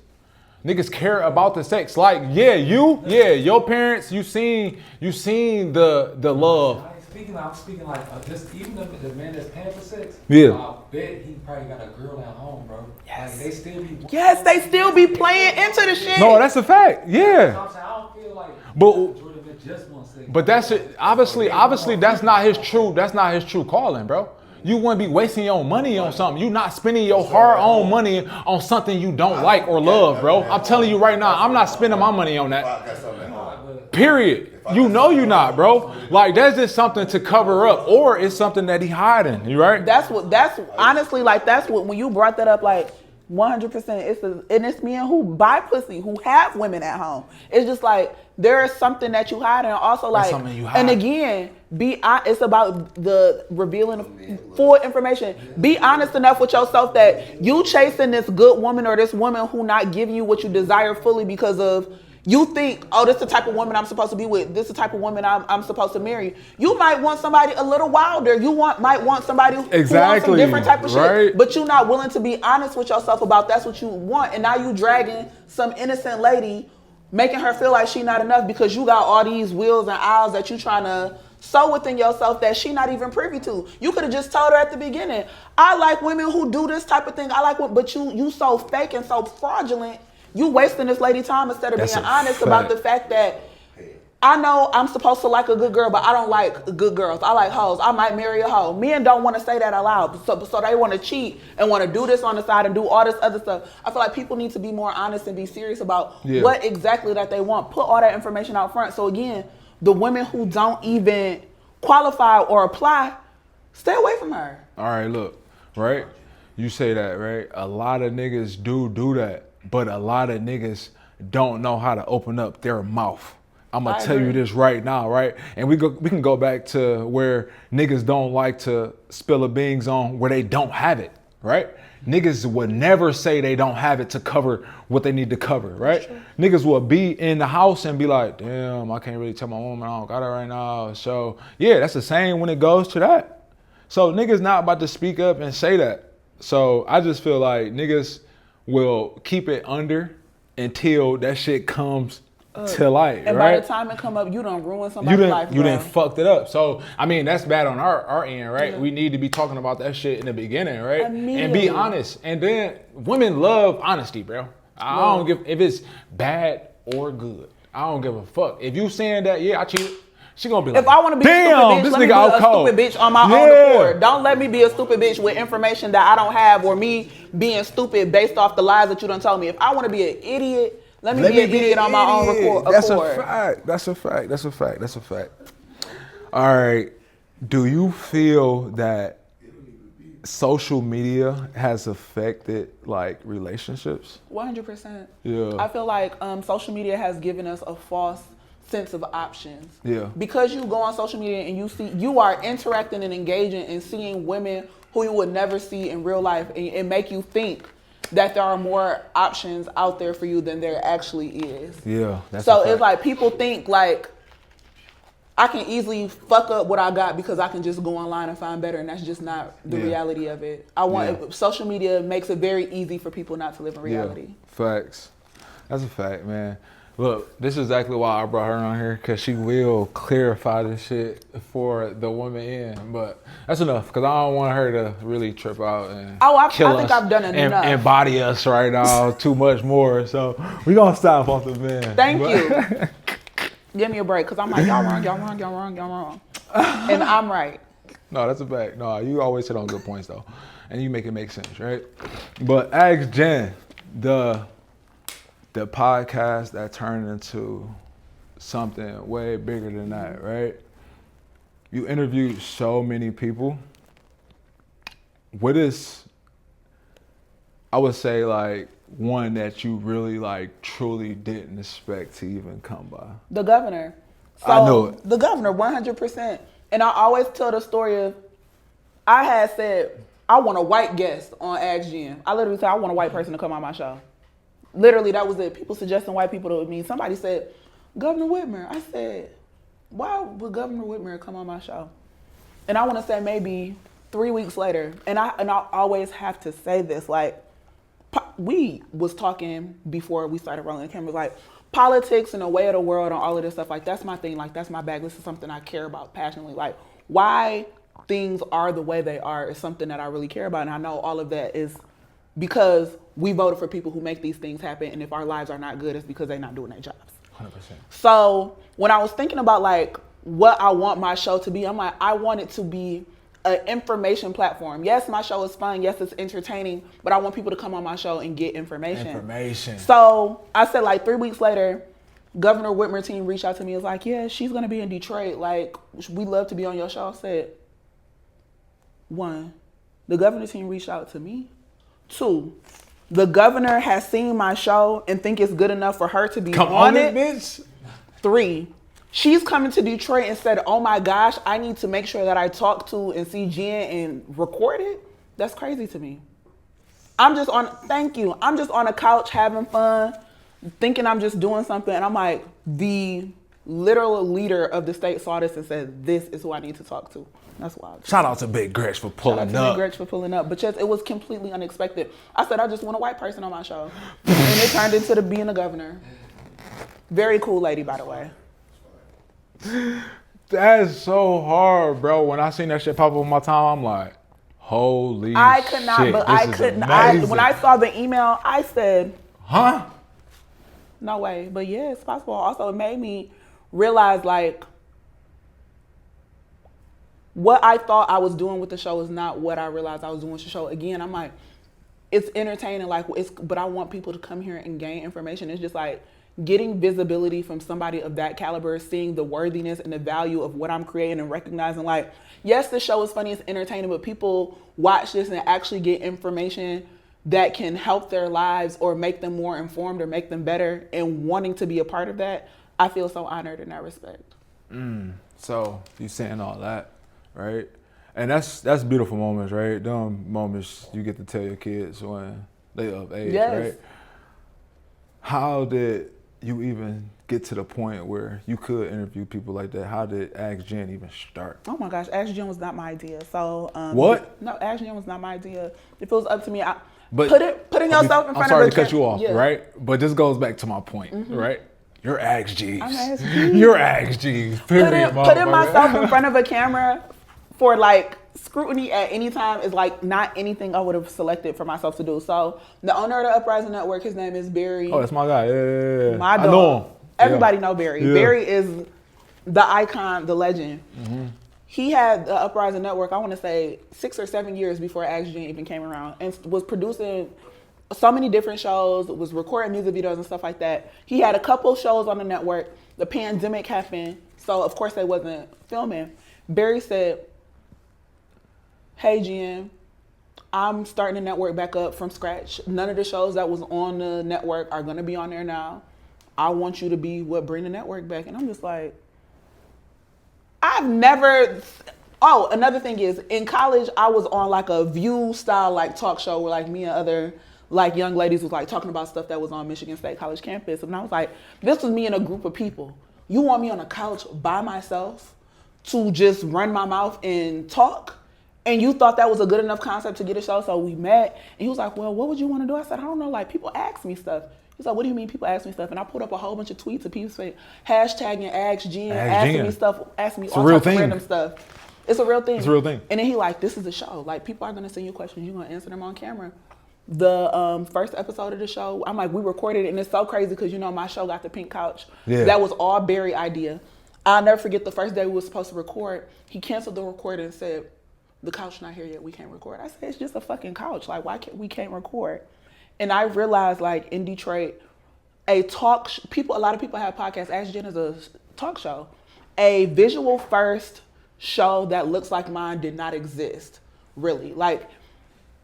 Niggas care about the sex. Like, your parents, you seen the love. I'm speaking like just even the man that's paying for sex. Yeah. I bet he probably got a girl at home, bro. Yes. Like, they still be. Yes, they still be playing into the shit. No, that's a fact. Yeah. I'm saying, I don't feel like But- Jordan Smith just wants sex. But that's it. Obviously, that's not his true. That's not his true calling, bro. You wouldn't be wasting your money on something. You not spending your hard-earned money on something you don't like or love, bro. I'm telling you right now, I'm not spending my money on that. I got something at home. Period. You know you're not, bro. Like, that's just something to cover up, or it's something that he hiding. You right? That's honestly, like, that's what, when you brought that up, like, 100%, it's men who buy pussy, who have women at home. It's just like, there is something that you hide, and also like, something you hide. and again, it's about the revealing of full information. Be honest enough with yourself that you chasing this good woman or this woman who not giving you what you desire fully because of, you think, oh, this is the type of woman I'm supposed to be with. This is the type of woman I'm supposed to marry. You might want somebody a little wilder. Might want somebody who wants some different type of shit. Right. But you're not willing to be honest with yourself about that's what you want. And now you dragging some innocent lady, making her feel like she not enough because you got all these wheels and aisles that you trying to sow within yourself that she not even privy to. You could have just told her at the beginning, I like women who do this type of thing. I like what, but you so fake and so fraudulent. You wasting this lady time instead of being honest about the fact that I know I'm supposed to like a good girl, but I don't like good girls. I like hoes. I might marry a hoe. Men don't want to say that out loud. So they want to cheat and want to do this on the side and do all this other stuff. I feel like people need to be more honest and be serious about what exactly that they want. Put all that information out front. So again, the women who don't even qualify or apply, stay away from her. All right, look, right? You say that, right? A lot of niggas do that, but a lot of niggas don't know how to open up their mouth. I'm gonna tell you this right now, right? And we can go back to where niggas don't like to spill a beans on where they don't have it, right? Niggas would never say they don't have it to cover what they need to cover, right? Niggas will be in the house and be like, damn, I can't really tell my woman I don't got it right now. So yeah, that's the same when it goes to that. So niggas not about to speak up and say that. So I just feel like niggas will keep it under until that shit comes to light, and right? by the time it come up, you done ruined somebody's life. You bro. done fucked it up. So, I mean, that's bad on our end, right? We need to be talking about that shit in the beginning, right? And be honest. And then women love honesty, bro. I don't give, if it's bad or good, I don't give a fuck. If you saying that, yeah, I cheated, she gonna be like, if I want to be damn, a this stupid bitch, nigga out let me be a cold. stupid bitch on my own accord. Don't let me be a stupid bitch with information that I don't have, or me being stupid based off the lies that you done told me. If I want to be an idiot, let me be an idiot on my own accord. That's a fact. All right. Do you feel that social media has affected like relationships? 100%. Yeah. I feel like social media has given us a false sense of options. Yeah. Because you go on social media and you are interacting and engaging and seeing women who you would never see in real life, and it make you think that there are more options out there for you than there actually is. Yeah. That's So a fact. it's like people think like I can easily fuck up what I got because I can just go online and find better, and that's just not the reality of it. Social media makes it very easy for people not to live in reality. Yeah. Facts. That's a fact, man. Look, this is exactly why I brought her on here, because she will clarify this shit for the women in. But that's enough, because I don't want her to really trip out and kill I think us I've done enough. and body us right now too much more. So we gonna stop off the man. Thank you. Give me a break, because I'm like, y'all wrong. And I'm right. No, that's a fact. No, you always hit on good points, though. And you make it make sense, right? But Ask.Jenn, the podcast that turned into something way bigger than that, right? You interviewed so many people. What is, I would say, like, one that you really, like, truly didn't expect to even come by? The governor. I know it. The governor, 100%. And I always tell the story of, I had said, I want a white guest on Ask.Jenn. I literally said, I want a white person to come on my show. Literally, that was it. People suggesting white people to me. Somebody said, Governor Whitmer. I said, why would Governor Whitmer come on my show? And I want to say maybe 3 weeks later, and I always have to say this, like, we was talking before we started rolling the cameras, like, politics and the way of the world and all of this stuff, like, that's my thing, like, that's my bag. This is something I care about passionately. Like, why things are the way they are is something that I really care about, and I know all of that is because we voted for people who make these things happen, and if our lives are not good, it's because they're not doing their jobs. 100%. So when I was thinking about like what I want my show to be, I'm like, I want it to be an information platform. Yes, my show is fun. Yes, it's entertaining, but I want people to come on my show and get information. So I said, like, 3 weeks later, Governor Whitmer team reached out to me. It was like, yeah, she's going to be in Detroit. Like, we'd love to be on your show. I said, 1, the governor team reached out to me. 2, the governor has seen my show and think it's good enough for her to be on it. Bitch. 3, she's coming to Detroit and said, oh my gosh, I need to make sure that I talk to and see Jen and record it. That's crazy to me. I'm just on a couch having fun, thinking I'm just doing something. And I'm like, the literal leader of the state saw this and said, this is who I need to talk to. That's wild. Shout out to Big Gretch for pulling up. But just, it was completely unexpected. I said, I just want a white person on my show. And it turned into being a governor. Very cool lady, by the way. That's so hard, bro. When I seen that shit pop up on my time, I'm like, holy I could not, shit, but I couldn't. When I saw the email, I said, huh? No way. But yeah, it's possible. Also, it made me realize, like, what I thought I was doing with the show is not what I realized I was doing with the show. Again, I'm like, it's entertaining, like, but I want people to come here and gain information. It's just like getting visibility from somebody of that caliber, seeing the worthiness and the value of what I'm creating and recognizing, like, yes, the show is funny, it's entertaining, but people watch this and actually get information that can help their lives or make them more informed or make them better, and wanting to be a part of that. I feel so honored in that respect. So you saying all that, right? And that's beautiful moments, right? Them moments you get to tell your kids when they of age, Yes. right? How did you even get to the point where you could interview people like that? How did Ask.Jenn even start? Oh my gosh, Ask.Jenn was not my idea. So what? No, Ask.Jenn was not my idea. If it was up to me, But putting yourself in front of I'm sorry a to cut you off, yeah. right? But this goes back to my point, right? You're Ask.G's. I'm Ask.G. You're Ask.G's. Period, Putting myself in front of a camera for like scrutiny at any time is like not anything I would have selected for myself to do. So the owner of the Uprising Network, his name is Barry. Oh, that's my guy. Yeah. My dog. I know him. Everybody know Barry. Yeah. Barry is the icon, the legend. He had the Uprising Network, I want to say 6 or 7 years before Ask.Jenn even came around, and was producing so many different shows, was recording music videos and stuff like that. He had a couple shows on the network. The pandemic happened, so of course they wasn't filming. Barry said, hey, Jen, I'm starting the network back up from scratch. None of the shows that was on the network are going to be on there now. I want you to be what bring the network back. And I'm just like, I've never. Oh, another thing is, in college, I was on like a View style like talk show where like me and other like young ladies was like talking about stuff that was on Michigan State College campus. And I was like, this was me and a group of people. You want me on a couch by myself to just run my mouth and talk? And you thought that was a good enough concept to get a show, so we met. And he was like, well, what would you want to do? I said, I don't know, like people ask me stuff. He's like, what do you mean people ask me stuff? And I put up a whole bunch of tweets of people saying, hashtagging Ask.Jenn, asking me stuff, asking me all types of random stuff. It's a real thing. It's a real thing. And then he like, this is a show. Like people are gonna send you questions, you're gonna answer them on camera. The first episode of the show, I'm like, we recorded it, and it's so crazy because you know my show got the pink couch. Yeah. That was all Barry idea. I'll never forget the first day we were supposed to record. He canceled the recording and said, the couch not here yet, we can't record. I said, it's just a fucking couch. Like, why can't we record? And I realized, like, in Detroit, a lot of people have podcasts. Ask.Jenn is a talk show. A visual first show that looks like mine did not exist, really. Like,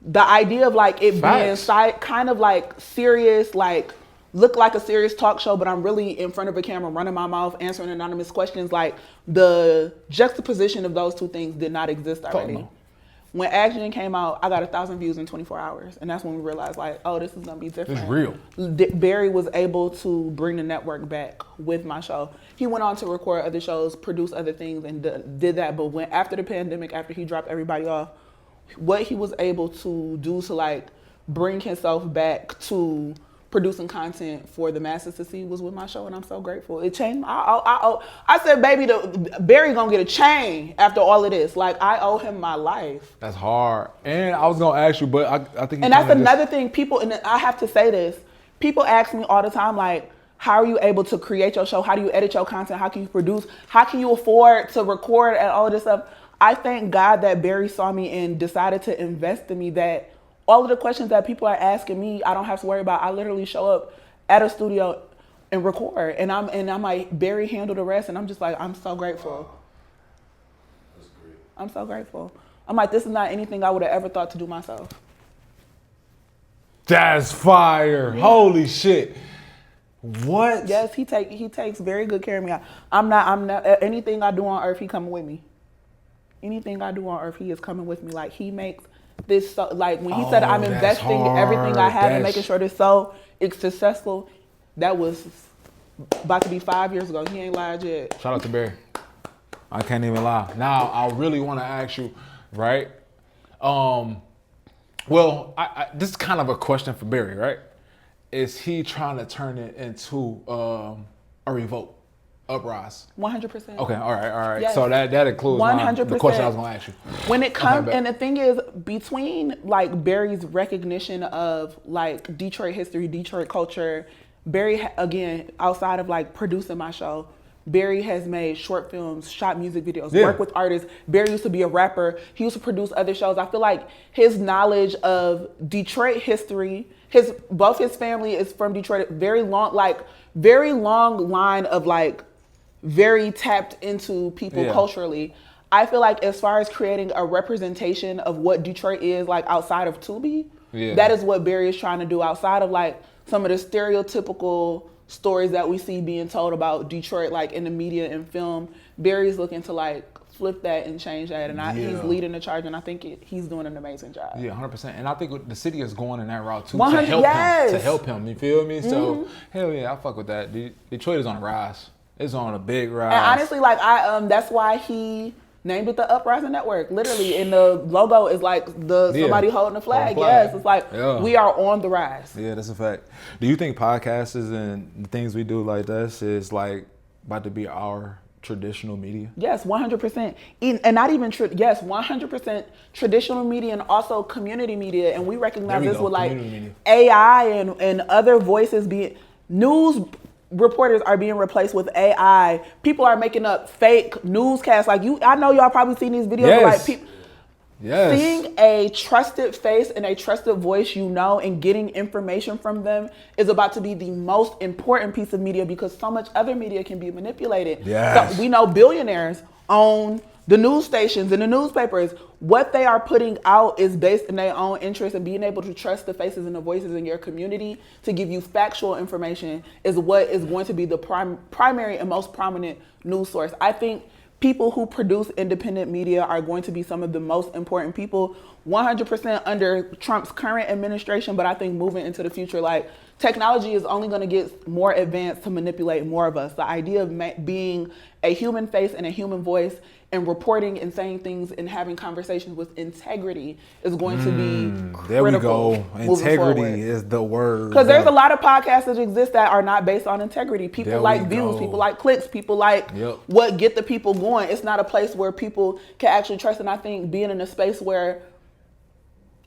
the idea of, like, it being kind of, like, serious, like, look like a serious talk show, but I'm really in front of a camera, running my mouth, answering anonymous questions. Like, the juxtaposition of those two things did not exist already. No. When Ask.Jenn came out, I got 1,000 views in 24 hours. And that's when we realized, like, oh, this is going to be different. It's real. Barry was able to bring the network back with my show. He went on to record other shows, produce other things, and did that. But when after the pandemic, after he dropped everybody off, what he was able to do to, like, bring himself back to producing content for the masses to see was with my show, and I'm so grateful. It changed. I said, baby, Barry gonna get a chain after all of this. Like, I owe him my life. That's hard. And I was gonna ask you, but I think. And that's another thing. People, and I have to say this. People ask me all the time, like, how are you able to create your show? How do you edit your content? How can you produce? How can you afford to record and all of this stuff? I thank God that Barry saw me and decided to invest in me, that all of the questions that people are asking me, I don't have to worry about. I literally show up at a studio and record, and I'm like, Barry handle the rest, and I'm just like, I'm so grateful. Wow. That's great. I'm so grateful. I'm like, this is not anything I would have ever thought to do myself. That's fire. Yeah. Holy shit. What? Yes, he takes very good care of me. I'm not anything I do on earth, he coming with me. Anything I do on earth, he is coming with me. Like, he makes this, so, like, when he said I'm investing everything I have in making sure this it's successful, that was about to be 5 years ago. He ain't lied yet. Shout out to Barry. I can't even lie. Now, I really want to ask you, right? Well, this is kind of a question for Barry, right? Is he trying to turn it into a revolt? Uprise. 100%. Okay, all right. Yes. So that includes 100%. The question I was going to ask you. When it comes, and the thing is, between like Barry's recognition of like Detroit history, Detroit culture, Barry, again, outside of like producing my show, Barry has made short films, shot music videos, worked with artists. Barry used to be a rapper. He used to produce other shows. I feel like his knowledge of Detroit history, both his family is from Detroit, very long line of like very tapped into people culturally. I feel like as far as creating a representation of what Detroit is like outside of Tubi, that is what Barry is trying to do outside of like some of the stereotypical stories that we see being told about Detroit, like in the media and film. Barry's looking to like flip that and change that, and he's leading the charge, and I think he's doing an amazing job. Yeah, 100%. And I think the city is going in that route too, 100, to help him. You feel me? Mm-hmm. So hell yeah, I fuck with that. Detroit is on a rise. It's on a big rise. And honestly, like that's why he named it the Uprising Network. Literally, and the logo is like somebody holding the flag. Yes, it's like we are on the rise. Yeah, that's a fact. Do you think podcasts and the things we do like this is like about to be our traditional media? Yes, 100%. And not even 100% traditional media, and also community media. And we recognize this with like AI and other voices being news. Reporters are being replaced with AI. People are making up fake newscasts. Like I know y'all probably seen these videos. Yes. Like seeing a trusted face and a trusted voice, and getting information from them is about to be the most important piece of media, because so much other media can be manipulated. Yes. So we know billionaires own the news stations and the newspapers. what they are putting out is based in their own interest, and being able to trust the faces and the voices in your community to give you factual information is what is going to be the primary and most prominent news source. I think people who produce independent media are going to be some of the most important people, 100% under Trump's current administration, but I think moving into the future, like, technology is only going to get more advanced to manipulate more of us. The idea of being a human face and a human voice and reporting and saying things and having conversations with integrity is going to be critical. There we go. Integrity is the word. Because there's a lot of podcasts that exist that are not based on integrity. People like views, people like clicks, people like what get the people going. It's not a place where people can actually trust. And I think being in a space where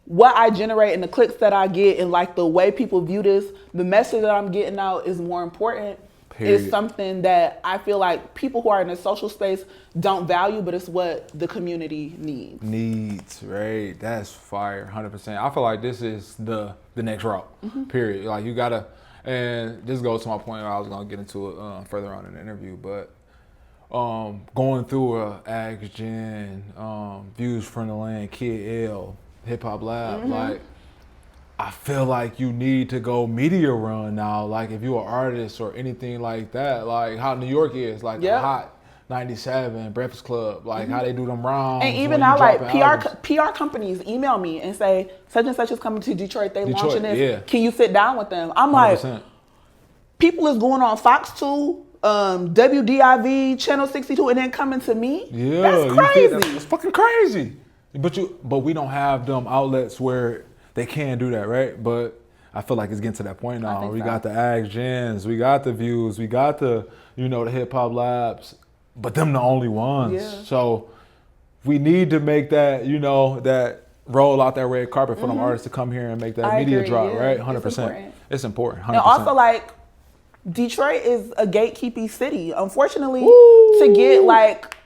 what I generate and the clicks that I get and like the way people view this, the message that I'm getting out is more important. Is something that I feel like people who are in a social space don't value, but it's what the community needs. Right? That's fire, 100%. I feel like this is the next route, period. Like, you gotta, and this goes to my point, I was gonna get into it further on in the interview, but going through Ask.Jenn, Views from the Land, Kid L, Hip Hop Lab, like, I feel like you need to go media run now. Like, if you're an artist or anything like that, like how New York is, like the Hot 97, Breakfast Club, like how they do them rounds. And even now, like PR companies email me and say, such and such is coming to Detroit. They launching this. Yeah. Can you sit down with them? I'm 100%. Like, people is going on Fox 2, WDIV, Channel 62, and then coming to me. Yeah, that's crazy. It's fucking crazy. But we don't have them outlets where they can do that, right? But I feel like it's getting to that point now. We got the Ask.Jenns, we got the Views, we got the, the Hip Hop Labs, but them the only ones. Yeah. So we need to make that, that roll out that red carpet for them artists to come here and make that media drop, right? 100%. It's important. 100%. And also, like, Detroit is a gatekeeping city. Unfortunately, to get, like,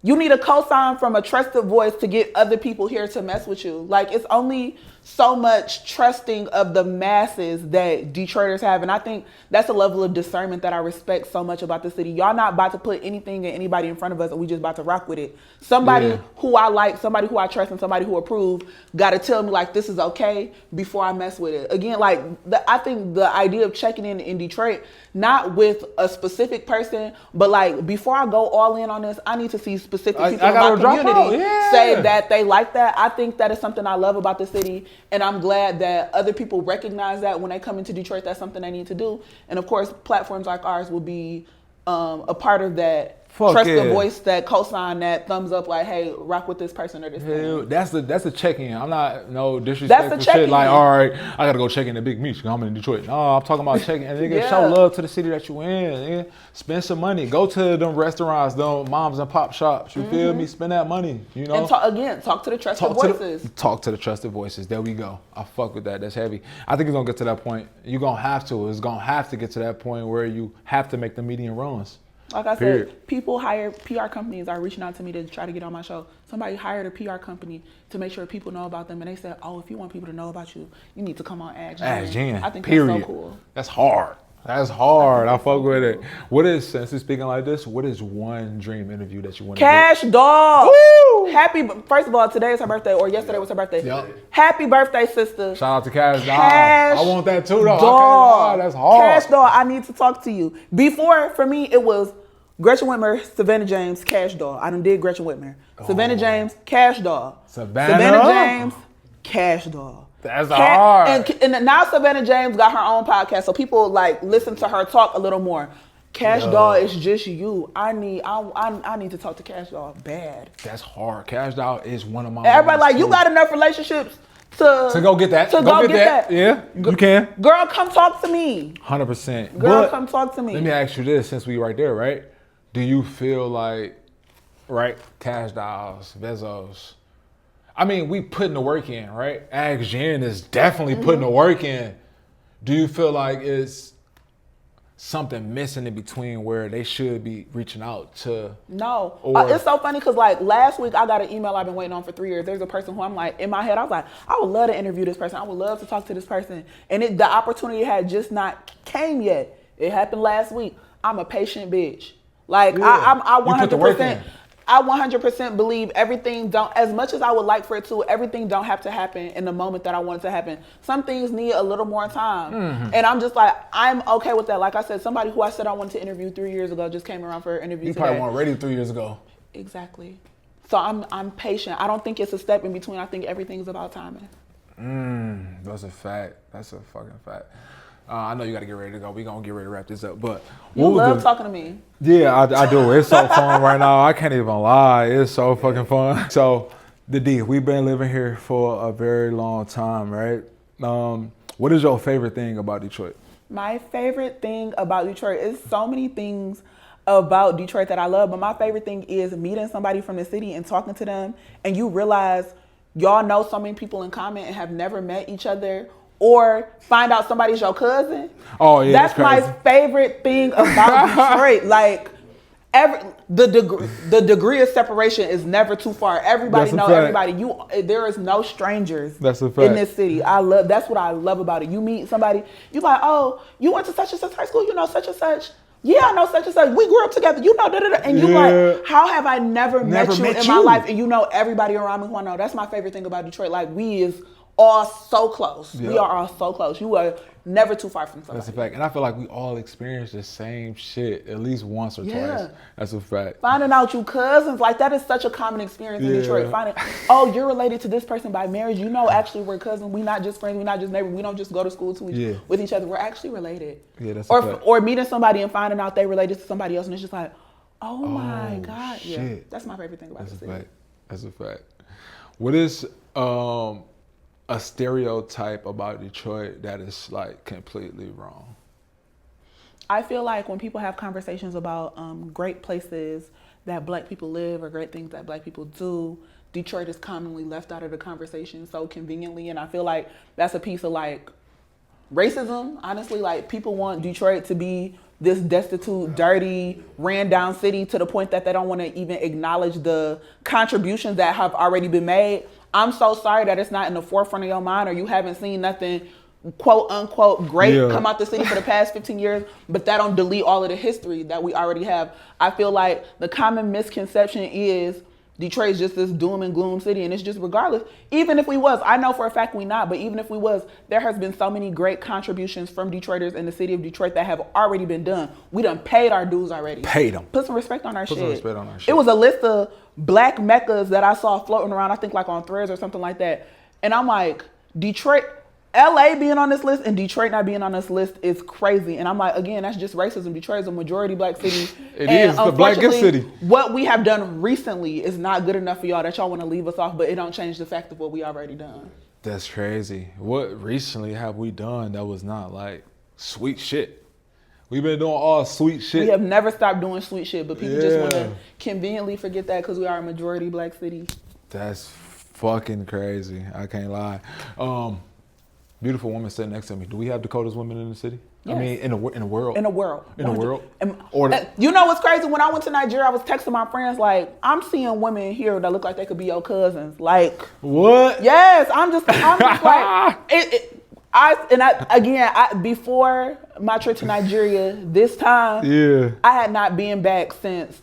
you need a cosign from a trusted voice to get other people here to mess with you. Like, it's only so much trusting of the masses that Detroiters have. And I think that's a level of discernment that I respect so much about the city. Y'all not about to put anything and anybody in front of us and we just about to rock with it. Somebody who I like, somebody who I trust, and somebody who approve got to tell me, like, this is okay before I mess with it. Again, like, I think the idea of checking in Detroit, not with a specific person, but like, before I go all in on this, I need to see specific people in my community say that they like that. I think that is something I love about the city. And I'm glad that other people recognize that when they come into Detroit, that's something they need to do. And of course, platforms like ours will be a part of that. Trust the voice, that cosign, that thumbs up, like, hey, rock with this person or this thing. That's a check-in. I'm not disrespectful shit. Like, all right, I gotta go check in the Big Meech because I'm in Detroit. No, I'm talking about checking. And nigga, show love to the city that you in. Nigga. Spend some money. Go to them restaurants, them moms and pop shops. You feel me? Spend that money. And talk to the trusted voices. Talk to the trusted voices. There we go. I fuck with that. That's heavy. I think it's gonna get to that point. You're gonna have to. It's gonna have to get to that point where you have to make the median runs. Like I said, people hire, PR companies are reaching out to me to try to get on my show. Somebody hired a PR company to make sure people know about them. And they said, oh, if you want people to know about you, you need to come on Ask.Jenn. I think that's so cool. That's hard. That's hard. I fuck with it. Since you're speaking like this, what is one dream interview that you want to do? Cash Doll. Woo! First of all, today is her birthday, or yesterday was her birthday. Yep. Happy birthday, sister. Shout out to Cash Doll. I want that too, though. Doll. That's hard. Cash Doll, I need to talk to you. Before, for me, it was Gretchen Whitmer, Savannah James, Cash Doll. I done did Gretchen Whitmer. Savannah James, Cash Doll. Savannah James, Cash Doll. That's hard. And now Savannah James got her own podcast, so people like listen to her talk a little more. Cash Doll is just you. I need to talk to Cash Doll bad. That's hard. Cash Doll is one of my. Everybody like, you got enough relationships to go get that. To go get that. Yeah, you can. Girl, come talk to me. 100%. Girl, come talk to me. Let me ask you this, since we right there, right? Do you feel like, right, Cash Dolls, Bezos, I mean, we putting the work in, right? Ask.Jenn is definitely putting the work in. Do you feel like it's something missing in between where they should be reaching out to? No. It's so funny because like last week I got an email I've been waiting on for 3 years. There's a person who I'm like, in my head, I was like, I would love to interview this person. I would love to talk to this person. And the opportunity had just not came yet. It happened last week. I'm a patient bitch. Like I 100%. I 100% believe everything don't, as much as I would like for it to, everything don't have to happen in the moment that I want it to happen. Some things need a little more time. And I'm just like, I'm okay with that. Like I said, somebody who I said I wanted to interview 3 years ago just came around for an interview You today. probably weren't ready 3 years ago. Exactly. So I'm patient. I don't think it's a step in between. I think everything's about timing. That's a fact. That's a fucking fact. I know you got to get ready to go. We gonna get ready to wrap this up. But You love talking to me. Yeah, I do. It's so fun right now. I can't even lie. It's so fucking fun. So, the D, we've been living here for a very long time, right? What is your favorite thing about Detroit? My favorite thing about Detroit is so many things about Detroit that I love, but my favorite thing is meeting somebody from the city and talking to them, and you realize y'all know so many people in common and have never met each other, or find out somebody's your cousin. Oh yeah, that's my favorite thing about Detroit. Like, the degree of separation is never too far. Everybody know everybody. There is no strangers That's a fact. in this city. That's what I love about it. You meet somebody, you like, oh, you went to such and such high school, you know such and such. Yeah, I know such and such. We grew up together. You know, and you like, how have I never met you in my life? And you know everybody around me who I know. That's my favorite thing about Detroit. Like, we is all so close. Yep. We are all so close. You are never too far from somebody. That's a fact. And I feel like we all experience the same shit at least once or twice. That's a fact. Finding out you cousins, like, that is such a common experience in Detroit. Finding, oh, you're related to this person by marriage. You know, actually, we're cousins. We're not just friends. We're not just neighbors. We don't just go to school with each other. We're actually related. Yeah, that's a fact. Or meeting somebody and finding out they related to somebody else, and it's just like, oh my God. Shit. Yeah, that's my favorite thing about the city. Fact. That's a fact. What is a stereotype about Detroit that is like completely wrong? I feel like when people have conversations about great places that Black people live or great things that Black people do, Detroit is commonly left out of the conversation so conveniently. And I feel like that's a piece of like racism. Honestly, like, people want Detroit to be this destitute, dirty, ran down city to the point that they don't want to even acknowledge the contributions that have already been made. I'm so sorry that it's not in the forefront of your mind, or you haven't seen nothing quote unquote great come out the city for the past 15 years, but that don't delete all of the history that we already have. I feel like the common misconception is Detroit's just this doom and gloom city, and it's just regardless. Even if we was, I know for a fact we not, but even if we was, there has been so many great contributions from Detroiters in the city of Detroit that have already been done. We done paid our dues already. Paid them. Put some respect on our shit. Put some respect on our shit. It was a list of Black meccas that I saw floating around, I think like on Threads or something like that. And I'm like, Detroit, LA being on this list and Detroit not being on this list is crazy. And I'm like, again, that's just racism. Detroit is a majority Black city. It is the Black good city. What we have done recently is not good enough for y'all, that y'all want to leave us off, but it don't change the fact of what we already done. That's crazy. What recently have we done that was not like sweet shit? We've been doing all sweet shit. We have never stopped doing sweet shit, but people just want to conveniently forget that because we are a majority Black city. That's fucking crazy. I can't lie. Beautiful woman sitting next to me. Do we have Dakota's women in the city? Yes. I mean, in the world. In the world. In the world. You know what's crazy? When I went to Nigeria, I was texting my friends like, I'm seeing women here that look like they could be your cousins. Like, what? Yes, I'm just like, before my trip to Nigeria this time, I had not been back since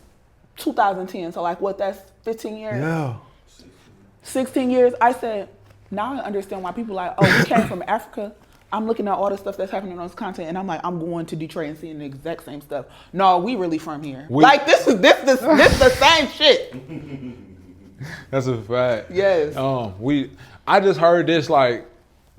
2010. So like, what? That's 15 years. Yeah. 16 years. I said, now I understand why people like, oh, we came from Africa. I'm looking at all the stuff that's happening on this content, and I'm like, I'm going to Detroit and seeing the exact same stuff. No, we really from here. Like, this is the same shit. That's a fact. Yes. I just heard this like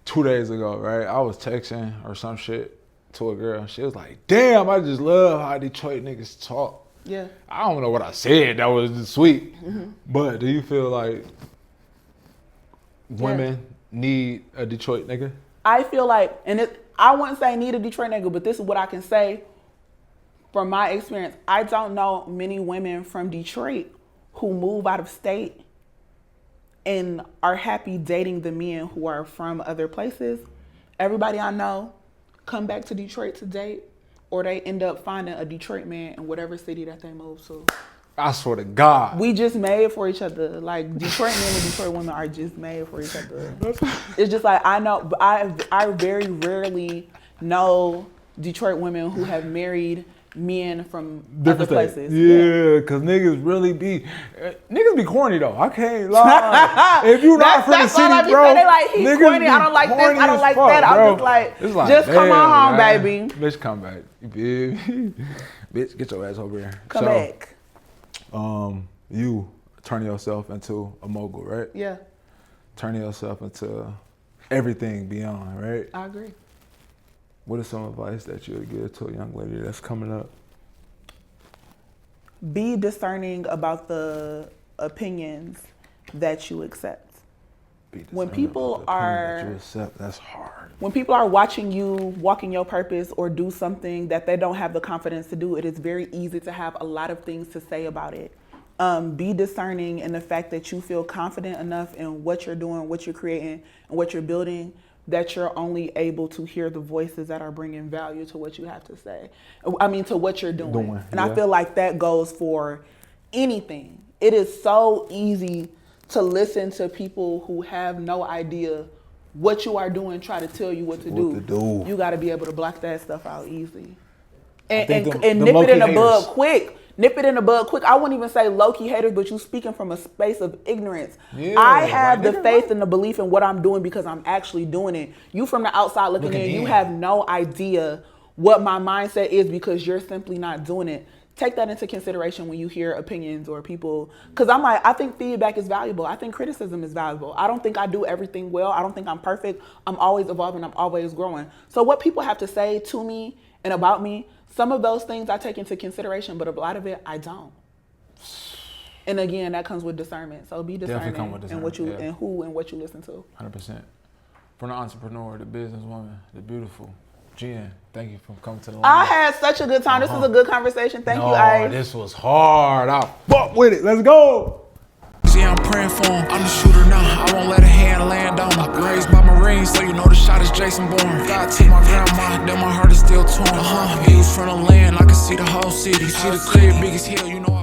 2 days ago, right? I was texting or some shit to a girl. She was like, damn, I just love how Detroit niggas talk. Yeah. I don't know what I said that was just sweet. Mm-hmm. But do you feel like women need a Detroit nigga? I feel like, I wouldn't say need a Detroit nigga, but this is what I can say from my experience. I don't know many women from Detroit who move out of state and are happy dating the men who are from other places. Everybody I know come back to Detroit to date, or they end up finding a Detroit man in whatever city that they move to. I swear to God. We just made for each other. Like, Detroit men and Detroit women are just made for each other. It's just like, I very rarely know Detroit women who have married men from different other states. places. Yeah, because niggas really be corny though. I can't lie. If you not from the That's all I city, be bro, saying. They like, he's niggas corny. be I don't like this. corny I don't as like fuck, that. bro. I'm just like, It's like, just come on home, man. baby. Bitch, come back. You feel me? Bitch, get your ass over here. Come back. You turning yourself into a mogul, right? Yeah, Turning yourself into everything beyond, right? I agree. What is some advice that you would give to a young lady that's coming up? Be discerning about the opinions that you accept. When people are, you accept, that's hard. when people are watching you walk in your purpose or do something that they don't have the confidence to do, it is very easy to have a lot of things to say about it. Be discerning in the fact that you feel confident enough in what you're doing, what you're creating, and what you're building, that you're only able to hear the voices that are bringing value to what you have to say. I mean, to what you're doing. And I feel like that goes for anything. It is so easy to listen to people who have no idea what you are doing, try to tell you what to do. You got to be able to block that stuff out easy. And nip it in the bud quick. Nip it in the bud quick. I wouldn't even say low-key haters, but you speaking from a space of ignorance. Yeah, I have the faith and the belief in what I'm doing because I'm actually doing it. You from the outside looking in, you have no idea what my mindset is because you're simply not doing it. Take that into consideration when you hear opinions or people, because I'm like, I think feedback is valuable. I think criticism is valuable. I don't think I do everything well. I don't think I'm perfect. I'm always evolving. I'm always growing. So what people have to say to me and about me, some of those things I take into consideration, but a lot of it I don't. And again, that comes with discernment. So be discerning in what you and who and what you listen to. 100%. From the entrepreneur, the businesswoman, the beautiful Jen, thank you for coming to the line. I had such a good time. This was a good conversation. Thank you, Ice. This was hard. I fuck with it. Let's go. Yeah, I'm praying for him. I'm the shooter now. I won't let a hand land on him. Raised by Marines, so you know the shot is Jason Bourne. God took my grandma, then my heart is still torn. Views from the land, I can see the whole city. See the clear, biggest hill, you know I